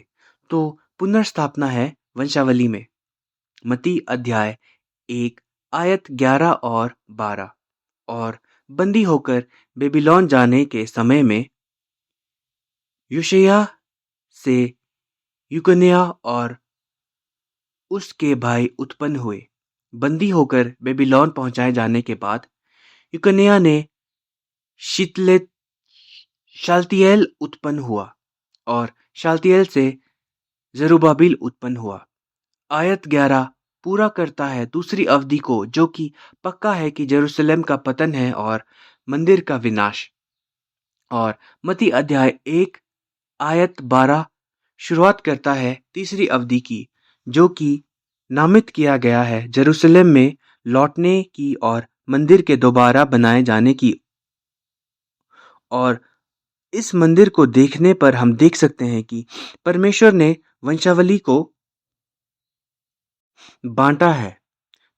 Speaker 1: तो पुनर्स्थापना है वंशावली में मत्ती अध्याय 1 आयत 11 और 12। और बंदी होकर बेबीलोन जाने के समय में योशिय्याह से यकुन्याह और उसके भाई उत्पन्न हुए। बंदी होकर बेबीलोन पहुंचाए जाने के बाद यकुन्याह ने शालतिएल उत्पन्न हुआ और शालतिएल से जरुब्बाबिल उत्पन्न हुआ। आयत 11 पूरा करता है दूसरी अवधि को, जो कि पक्का है कि जेरूशलेम का पतन है और मंदिर का विनाश। और मत्ती अध्याय 1 आयत 12 शुरुआत करता है तीसरी अवधि की, जो कि नामित किया गया है जेरूशलेम में लौटने की और मंदिर के दोबारा बनाए जाने की। और इस मंदिर को देखने पर हम देख सकते हैं कि परमेश्वर ने वंशावली को बांटा है।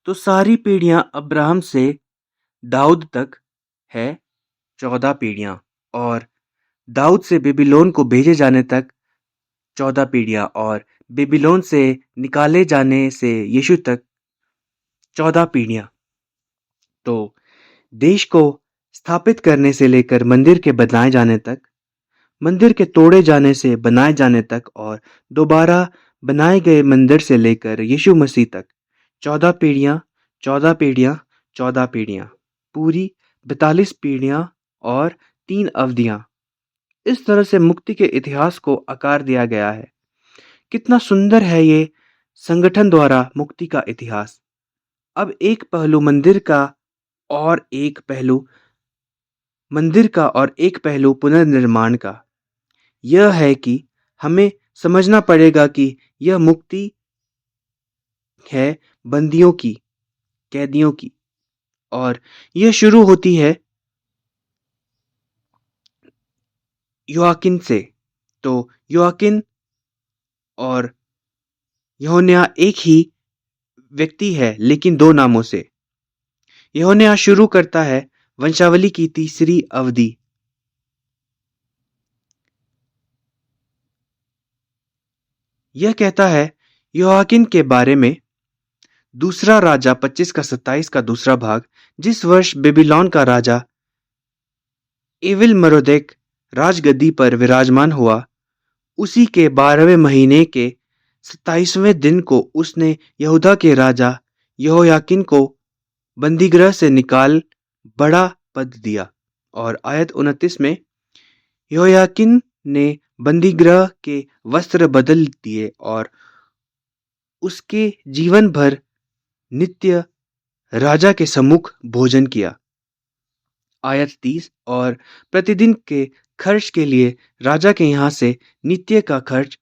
Speaker 1: तो सारी पीढ़ियां अब्राहम से दाऊद तक है 14 पीढ़ियां, और दाऊद से बेबीलोन को भेजे जाने तक 14 पीढ़ियां, और बेबीलोन से निकाले जाने से यीशु तक 14 पीढ़ियां। तो देश को स्थापित करने से लेकर मंदिर के बनाए जाने तक, मंदिर के तोड़े जाने से बनाए जाने तक और दोबारा बनाए गए मंदिर से लेकर यीशु मसीह तक 14 पीढ़ियां, 14 पीढ़ियां, 14 पीढ़ियां, पूरी 42 पीढ़ियां और 3 अवधियां। इस तरह से मुक्ति के इतिहास को आकार दिया गया है। कितना सुंदर है ये संगठन द्वारा मुक्ति का इतिहास। अब एक पहलू मंदिर का और एक पहलू पुनर्निर्माण का यह है कि हमें समझना पड़ेगा कि यह मुक्ति है बंदियों की, कैदियों की, और यह शुरू होती है योआकिन से। तो योआकिन और यहोन्याह एक ही व्यक्ति है लेकिन दो नामों से। यहोन्याह शुरू करता है वंशावली की तीसरी अवधि। यह कहता है योआकिन के बारे में दूसरा राजा 25 का 27 का दूसरा भाग, जिस वर्ष बेबीलोन का राजा एविल मरोदेक राजगद्दी पर विराजमान हुआ, उसी के 12वें महीने के 27वें दिन को उसने यहूदा के राजा यहोयाकिन को बंदीगृह से निकाल बड़ा पद दिया। और आयत 29 में यहोयाकिन ने बंदीगृह के वस्त्र बदल दिए और उसके जीवन भर नित्य राजा के सम्मुख भोजन किया। आयत 30, और प्रतिदिन के खर्च के लिए राजा के यहाँ से नित्य का खर्च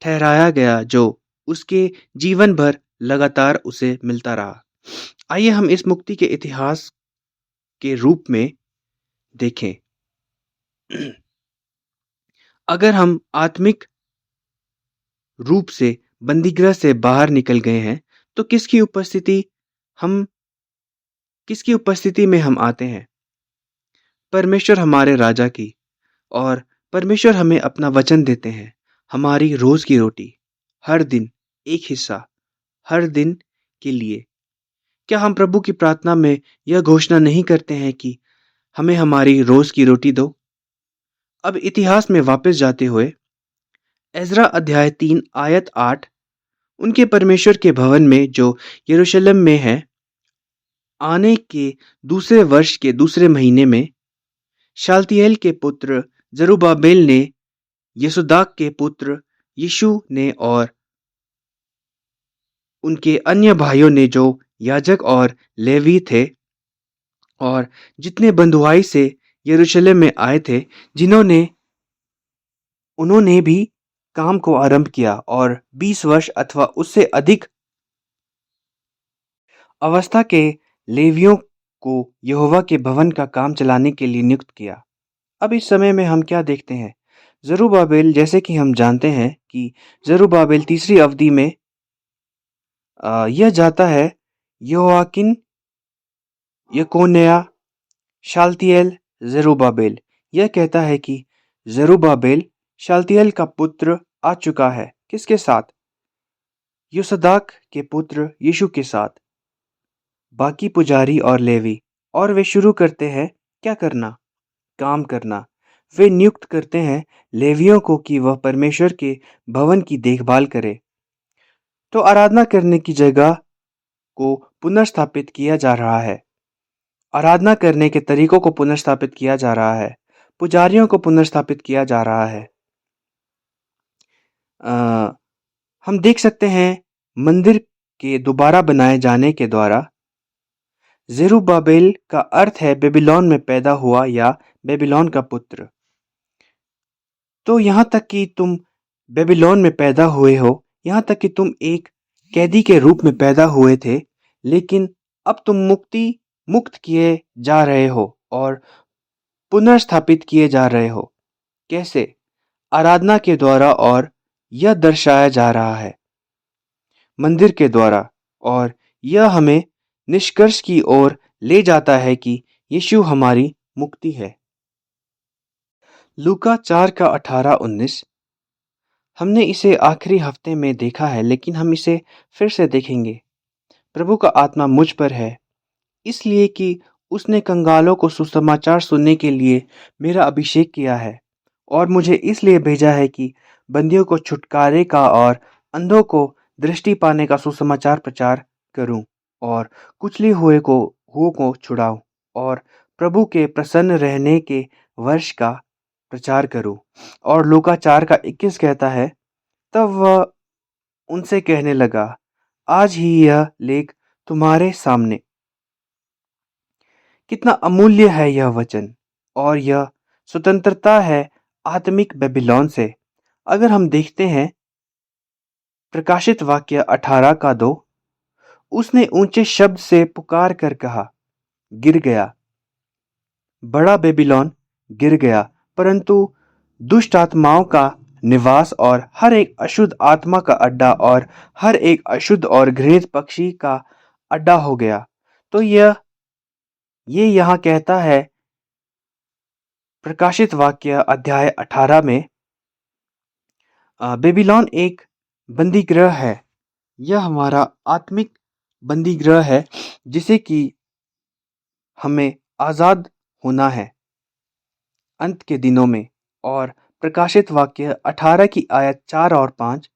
Speaker 1: ठहराया गया जो उसके जीवन भर लगातार उसे मिलता रहा। आइए हम इस मुक्ति के इतिहास के रूप में देखें। अगर हम आत्मिक रूप से बंदीगृह से बाहर निकल गए हैं तो किसकी उपस्थिति में हम आते हैं? परमेश्वर हमारे राजा की। और परमेश्वर हमें अपना वचन देते हैं, हमारी रोज की रोटी, हर दिन एक हिस्सा, हर दिन के लिए। क्या हम प्रभु की प्रार्थना में यह घोषणा नहीं करते हैं कि हमें हमारी रोज की रोटी दो? अब इतिहास में वापस जाते हुए एजरा अध्याय 3 आयत 8, उनके परमेश्वर के भवन में जो यरूशलेम में है, आने के दूसरे वर्ष के दूसरे महीने में शालतिएल के पुत्र जरुब्बाबेल ने, यसुदाक के पुत्र यीशु ने और उनके अन्य भाइयों ने जो याजक और लेवी थे और जितने बंधुआई से यरूशलेम में आए थे, उन्होंने भी काम को आरंभ किया और 20 वर्ष अथवा उससे अधिक अवस्था के लेवियों को यहोवा के भवन का काम चलाने के लिए नियुक्त किया। अब इस समय में हम क्या देखते हैं? जरुब्बाबेल, जैसे कि हम जानते हैं कि जरुब्बाबेल तीसरी अवधि में यह जाता है योआकिन, यकोन्याह, शालतिएल, जरुब्बाबेल। यह कहता है कि जरुब्बाबेल शालतिएल का पुत्र आ चुका है। किसके साथ? योसदाक के पुत्र यीशु के साथ। बाकी पुजारी और लेवी, और वे शुरू करते हैं क्या करना? काम करना। वे नियुक्त करते हैं लेवियों को कि वह परमेश्वर के भवन की देखभाल करे। तो आराधना करने की जगह को पुनर्स्थापित किया जा रहा है। आराधना करने के तरीकों को पुनर्स्थापित किया जा रहा है। पुजारियों को पुनर्स्थापित किया जा रहा है। हम देख सकते हैं मंदिर के दोबारा बनाए जाने के द्वारा जेरुब्बाबेल का अर्थ है बेबीलोन में पैदा हुआ या बेबीलोन का पुत्र। तो यहाँ तक कि तुम बेबीलोन में पैदा हुए हो, यहाँ तक कि तुम एक कैदी के रूप में पैदा हुए थे, लेकिन अब तुम मुक्त किए जा रहे हो और पुनर्स्थापित किए जा रहे हो। कैसे? आराधना के द्वारा, और यह दर्शाया जा रहा है मंदिर के द्वारा, और यह हमें निष्कर्ष की ओर ले जाता है कि यीशु हमारी मुक्ति है। लूका 4 का 18-19। हमने इसे आखिरी हफ्ते में देखा है, लेकिन हम इसे फिर से देखेंगे। प्रभु का आत्मा मुझ पर है, इसलिए कि उसने कंगालों को सुसमाचार सुनने के लिए मेरा अभिषेक किया है और मुझे इसलिए भेजा है कि बंदियों को छुटकारे का और अंधों को दृष्टि पाने का सुसमाचार प्रचार करूं और कुचले हुओं को छुड़ाऊं और प्रभु के प्रसन्न रहने के वर्ष का प्रचार करूं। और लूका 4:21 कहता है, तब वह उनसे कहने लगा, आज ही यह लेख तुम्हारे सामने। कितना अमूल्य है यह वचन और यह स्वतंत्रता है आत्मिक बेबीलोन से। अगर हम देखते हैं प्रकाशित वाक्य 18:2, उसने ऊंचे शब्द से पुकार कर कहा, गिर गया, बड़ा बेबीलोन गिर गया, परंतु दुष्ट आत्माओं का निवास और हर एक अशुद्ध आत्मा का अड्डा और हर एक अशुद्ध और घृणित पक्षी का अड्डा हो गया। तो ये यहाँ कहता है प्रकाशित वाक्य अध्याय 18 में, बेबीलोन एक बंदीगृह है। यह हमारा आत्मिक बंदीगृह है जिसे कि हमें आजाद होना है अंत के दिनों में। और प्रकाशित वाक्य 18 की आयत 4 और 5,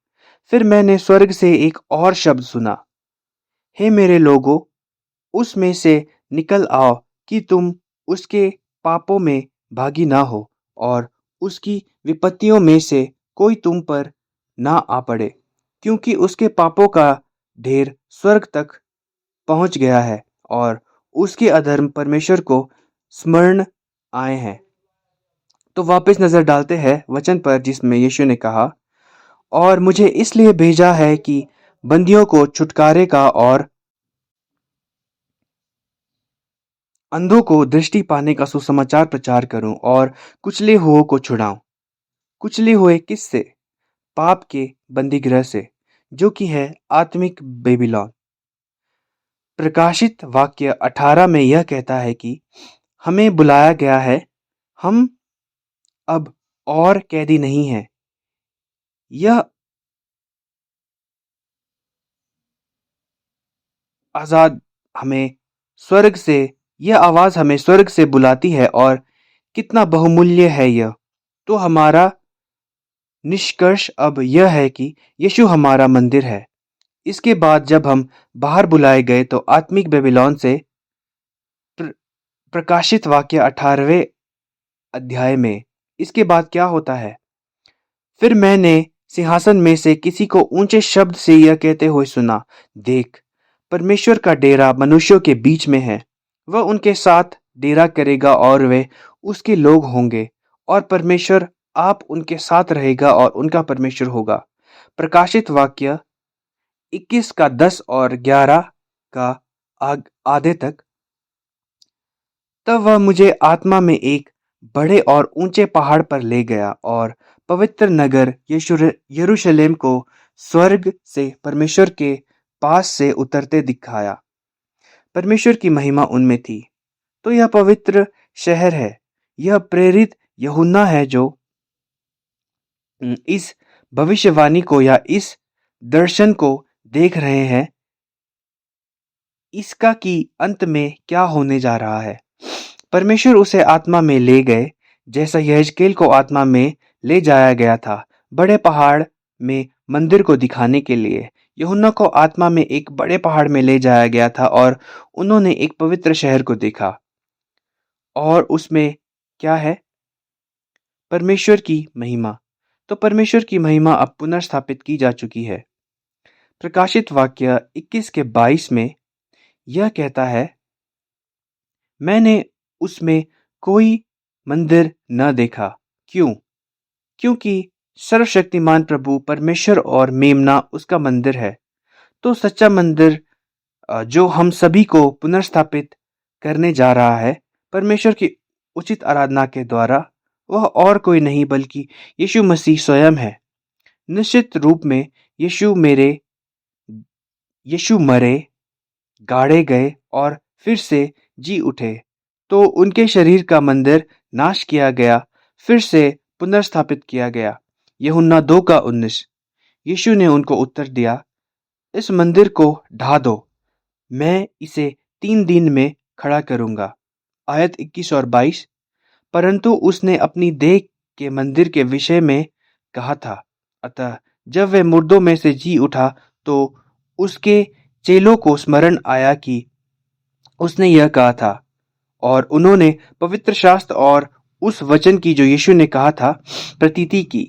Speaker 1: फिर मैंने स्वर्ग से एक और शब्द सुना, हे मेरे लोगों, उसमें से निकल आओ कि तुम उसके पापों में भागी ना हो और उसकी विपत्तियों में से कोई तुम पर ना आ पड़े, क्योंकि उसके पापों का ढेर स्वर्ग तक पहुंच गया है और उसके अधर्म परमेश्वर को स्मरण आए हैं। तो वापस नजर डालते हैं वचन पर जिसमें यीशु ने कहा, और मुझे इसलिए भेजा है कि बंदियों को छुटकारे का और अंधों को दृष्टि पाने का सुसमाचार प्रचार करूं और कुचले हुओं को छुड़ाऊं। कुचले हुए किससे? पाप के बंदीगृह से, जो कि है आत्मिक बेबीलोन। प्रकाशित वाक्य 18 में यह कहता है कि हमें बुलाया गया है, हम अब और कैदी नहीं हैं। यह आजाद हमें स्वर्ग से यह आवाज हमें स्वर्ग से बुलाती है और कितना बहुमूल्य है यह। तो हमारा निष्कर्ष अब यह है कि यीशु हमारा मंदिर है। इसके बाद जब हम बाहर बुलाए गए तो आत्मिक बेबीलोन से प्र, प्रकाशित वाक्य 18वें अध्याय में इसके बाद क्या होता है? फिर मैंने सिंहासन में से किसी को ऊंचे शब्द से यह कहते हुए सुना, देख, परमेश्वर का डेरा मनुष्यों के बीच में है। वह उनके साथ डेरा करेगा और वे उसके लोग होंगे और परमेश्वर आप उनके साथ रहेगा और उनका परमेश्वर होगा। प्रकाशित वाक्य 21 का 10 और 11 का आधे तक। तब वह मुझे आत्मा में एक बड़े और ऊंचे पहाड़ पर ले गया और पवित्र नगर यरूशलेम को स्वर्ग से परमेश्वर के पास से उतरते दिखाया। परमेश्वर की महिमा उनमें थी। तो यह पवित्र शहर है। यह प्रेरित यूहन्ना है जो इस भविष्यवाणी को या इस दर्शन को देख रहे हैं, इसका कि अंत में क्या होने जा रहा है। परमेश्वर उसे आत्मा में ले गए, जैसा यहेजकेल को आत्मा में ले जाया गया था, बड़े पहाड़ में मंदिर को दिखाने के लिए। यूहन्ना को आत्मा में एक बड़े पहाड़ में ले जाया गया था और उन्होंने एक पवित्र शहर को देखा। और उसमें क्या है? परमेश्वर की महिमा। तो परमेश्वर की महिमा अब पुनर्स्थापित की जा चुकी है। प्रकाशित वाक्य 21 के 22 में यह कहता है, मैंने उसमें कोई मंदिर न देखा। क्यों? क्योंकि सर्वशक्तिमान प्रभु परमेश्वर और मेमना उसका मंदिर है। तो सच्चा मंदिर जो हम सभी को पुनर्स्थापित करने जा रहा है परमेश्वर की उचित आराधना के द्वारा, वह और कोई नहीं बल्कि यीशु मसीह स्वयं है। निश्चित रूप में यीशु मरे, गाड़े गए और फिर से जी उठे। तो उनके शरीर का मंदिर नाश किया गया, फिर से पुनर्स्थापित किया गया। यूहन्ना 2:19। यीशु ने उनको उत्तर दिया, इस मंदिर को ढा दो, मैं इसे 3 दिन में खड़ा करूंगा। आयत 21 और 22। परंतु उसने अपनी देह के मंदिर के विषय में कहा था। अतः जब वह मुर्दों में से जी उठा तो उसके चेलों को स्मरण आया कि उसने यह कहा था, और उन्होंने पवित्र शास्त्र और उस वचन की जो यीशु ने कहा था प्रतीति की।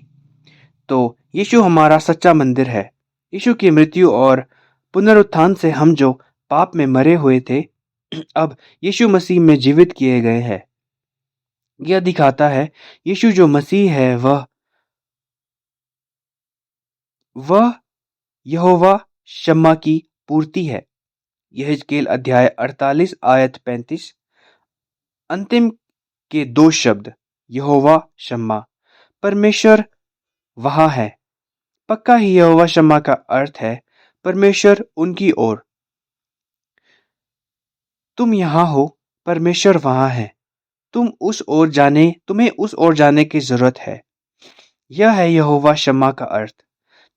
Speaker 1: तो यीशु हमारा सच्चा मंदिर है। यीशु की मृत्यु और पुनरुत्थान से हम जो पाप में मरे हुए थे अब यीशु मसीह में जीवित किए गए हैं। यह दिखाता है यीशु जो मसीह है वह यहोवा शम्मा की पूर्ति है। यहेजकेल अध्याय 48 आयत 35। अंतिम के 2 शब्द यहोवा शम्मा, परमेश्वर वहां है। पक्का ही यहोवा शम्मा का अर्थ है परमेश्वर उनकी ओर। तुम यहाँ हो, परमेश्वर वहां है। तुम्हें उस ओर जाने की जरूरत है। यह है यहोवा शम्मा का अर्थ।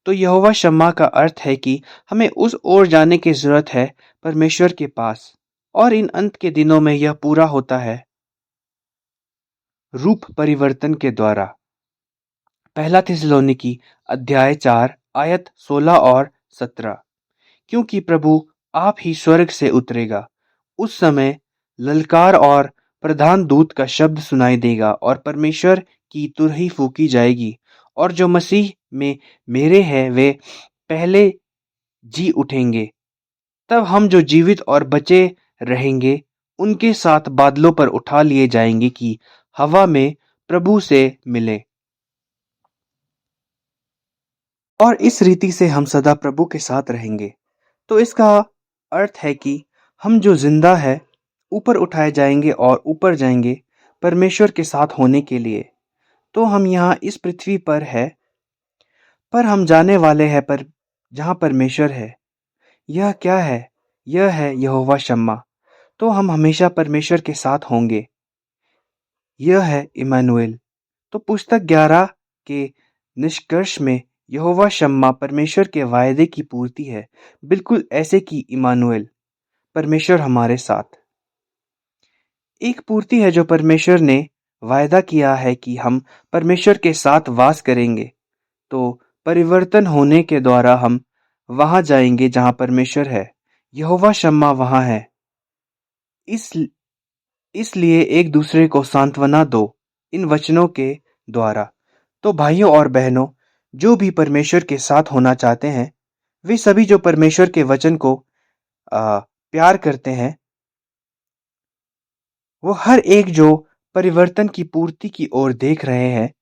Speaker 1: तो यहोवा शम्मा का अर्थ है कि हमें उस ओर जाने की जरूरत है, परमेश्वर के पास। और इन अंत के दिनों में यह पूरा होता है रूप परिवर्तन के द्वारा। पहला थिस्सलुनीकी अध्याय 4 आयत 16 और 17। क्योंकि प्रभु आप ही स्वर्ग से उतरेगा। उस समय ललकार और प्रधान दूत का शब्द सुनाई देगा और परमेश्वर की तुरही फूकी जाएगी, और जो मसीह में मेरे हैं वे पहले जी उठेंगे। तब हम जो जीवित और बचे रहेंगे उनके साथ बादलों पर उठा लिए जाएंगे कि हवा में प्रभु से मिले, और इस रीति से हम सदा प्रभु के साथ रहेंगे। तो इसका अर्थ है कि हम जो जिंदा है ऊपर उठाए जाएंगे और ऊपर जाएंगे परमेश्वर के साथ होने के लिए। तो हम यहाँ इस पृथ्वी पर है, पर हम जाने वाले हैं पर जहाँ परमेश्वर है। यह क्या है? यह है यहोवा शम्मा। तो हम हमेशा परमेश्वर के साथ होंगे। यह है इमानुएल। तो पुस्तक 11 के निष्कर्ष में यहोवा शम्मा परमेश्वर के वायदे की पूर्ति है, बिल्कुल ऐसे कि इमानुएल परमेश्वर हमारे साथ। एक पूर्ति है जो परमेश्वर ने वायदा किया है कि हम परमेश्वर के साथ वास करेंगे। तो परिवर्तन होने के द्वारा हम वहां जाएंगे जहां परमेश्वर है। यहोवा शम्मा वहां है। इस इसलिए एक दूसरे को सांत्वना दो इन वचनों के द्वारा। तो भाइयों और बहनों, जो भी परमेश्वर के साथ होना चाहते हैं, वे सभी जो परमेश्वर के वचन को प्यार करते हैं, वो हर एक जो परिवर्तन की पूर्ति की ओर देख रहे हैं,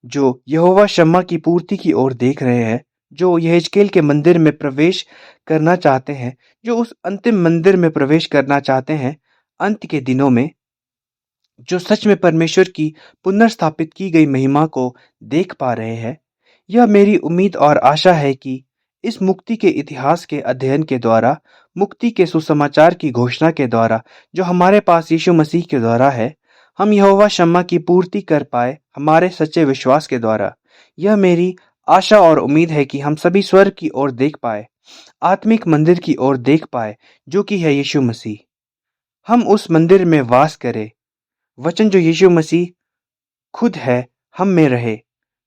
Speaker 1: जो यहोवा शम्मा की पूर्ति की ओर देख रहे हैं, जो यहेजकेल के मंदिर में प्रवेश करना चाहते हैं, जो उस अंतिम मंदिर में प्रवेश करना चाहते हैं अंत के दिनों में, जो सच में परमेश्वर की पुनर्स्थापित की गई महिमा को देख पा रहे हैं। यह मेरी उम्मीद और आशा है कि इस मुक्ति के इतिहास के अध्ययन के द्वारा, मुक्ति के सुसमाचार की घोषणा के द्वारा जो हमारे पास यीशु मसीह के द्वारा है, हम यहोवा शम्मा की पूर्ति कर पाए हमारे सच्चे विश्वास के द्वारा। यह मेरी आशा और उम्मीद है कि हम सभी स्वर्ग की ओर देख पाए, आत्मिक मंदिर की ओर देख पाए, जो कि है यीशु मसीह। हम उस मंदिर में वास करें। वचन जो यीशु मसीह खुद है हम में रहे।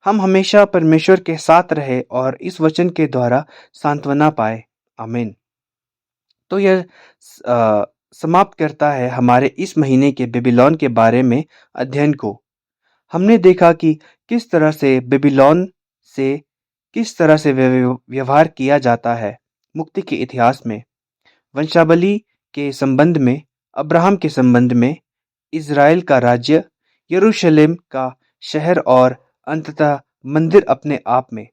Speaker 1: हम हमेशा परमेश्वर के साथ रहे और इस वचन के द्वारा सांत्वना पाए। आमीन। तो यह समाप्त करता है हमारे इस महीने के बेबीलोन के बारे में अध्ययन को। हमने देखा कि किस तरह से बेबीलोन से किस तरह से व्यवहार किया जाता है मुक्ति के इतिहास में, वंशावली के संबंध में, अब्राहम के संबंध में, इज़राइल का राज्य, यरूशलेम का शहर और अंततः मंदिर अपने आप में।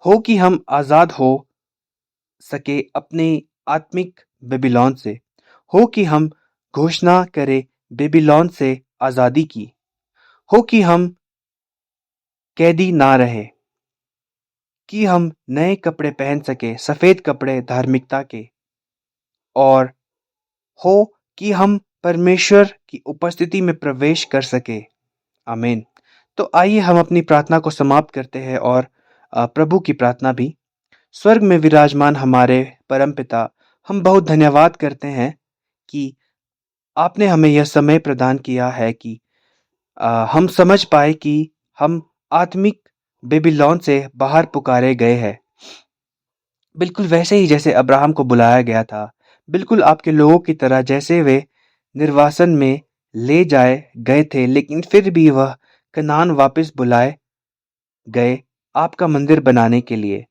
Speaker 1: हो कि हम आजाद हो सके अपने आत्मिक बेबीलोन से। हो कि हम घोषणा करें बेबीलोन से आजादी की। हो कि हम कैदी ना रहे, कि हम नए कपड़े पहन सके, सफेद कपड़े धार्मिकता के। और हो कि हम परमेश्वर की उपस्थिति में प्रवेश कर सके। आमीन। तो आइए हम अपनी प्रार्थना को समाप्त करते हैं और प्रभु की प्रार्थना भी। स्वर्ग में विराजमान हमारे परमपिता, हम बहुत धन्यवाद करते हैं कि आपने हमें यह समय प्रदान किया है कि हम समझ पाए कि हम आत्मिक बेबीलोन से बाहर पुकारे गए हैं। बिल्कुल वैसे ही जैसे अब्राहम को बुलाया गया था, बिल्कुल आपके लोगों की तरह जैसे वे निर्वासन में ले जाए गए थे, लेकिन फिर भी वह कनान वापस बुलाए गए आपका मंदिर बनाने के लिए।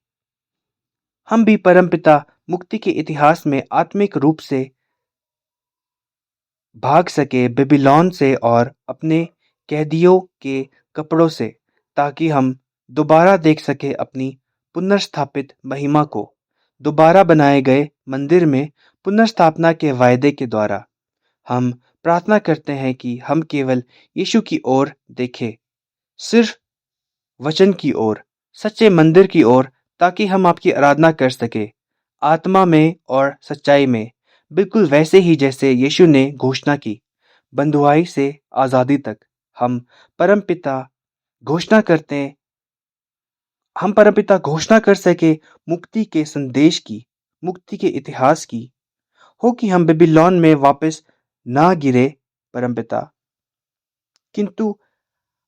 Speaker 1: हम भी परमपिता मुक्ति के इतिहास में आत्मिक रूप से भाग सके बेबीलोन से और अपने कैदियों के कपड़ों से, ताकि हम दोबारा देख सके अपनी पुनर्स्थापित महिमा को दोबारा बनाए गए मंदिर में पुनर्स्थापना के वायदे के द्वारा। हम प्रार्थना करते हैं कि हम केवल यीशु की ओर देखें, सिर्फ वचन की ओर, सच्चे मंदिर की ओर, ताकि हम आपकी आराधना कर सके आत्मा में और सच्चाई में, बिल्कुल वैसे ही जैसे यीशु ने घोषणा की, बंधुआई से आज़ादी तक। हम परमपिता घोषणा करते हम परमपिता घोषणा कर सके मुक्ति के संदेश की, मुक्ति के इतिहास की, हो कि हम बेबीलोन में वापस ना गिरे परमपिता, किंतु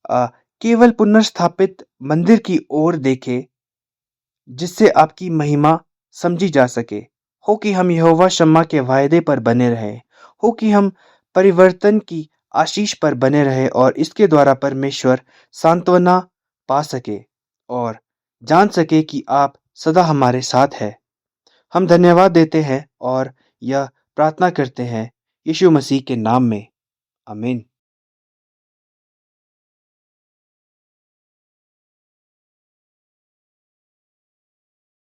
Speaker 1: अ, केवल पुनर्स्थापित मंदिर की ओर देखे, जिससे आपकी महिमा समझी जा सके। हो कि हम यहोवा शम्मा के वायदे पर बने रहें, हो कि हम परिवर्तन की आशीष पर बने रहे और इसके द्वारा परमेश्वर सांत्वना पा सके और जान सके कि आप सदा हमारे साथ हैं। हम धन्यवाद देते हैं और यह प्रार्थना करते हैं यीशु मसीह के नाम में। आमीन।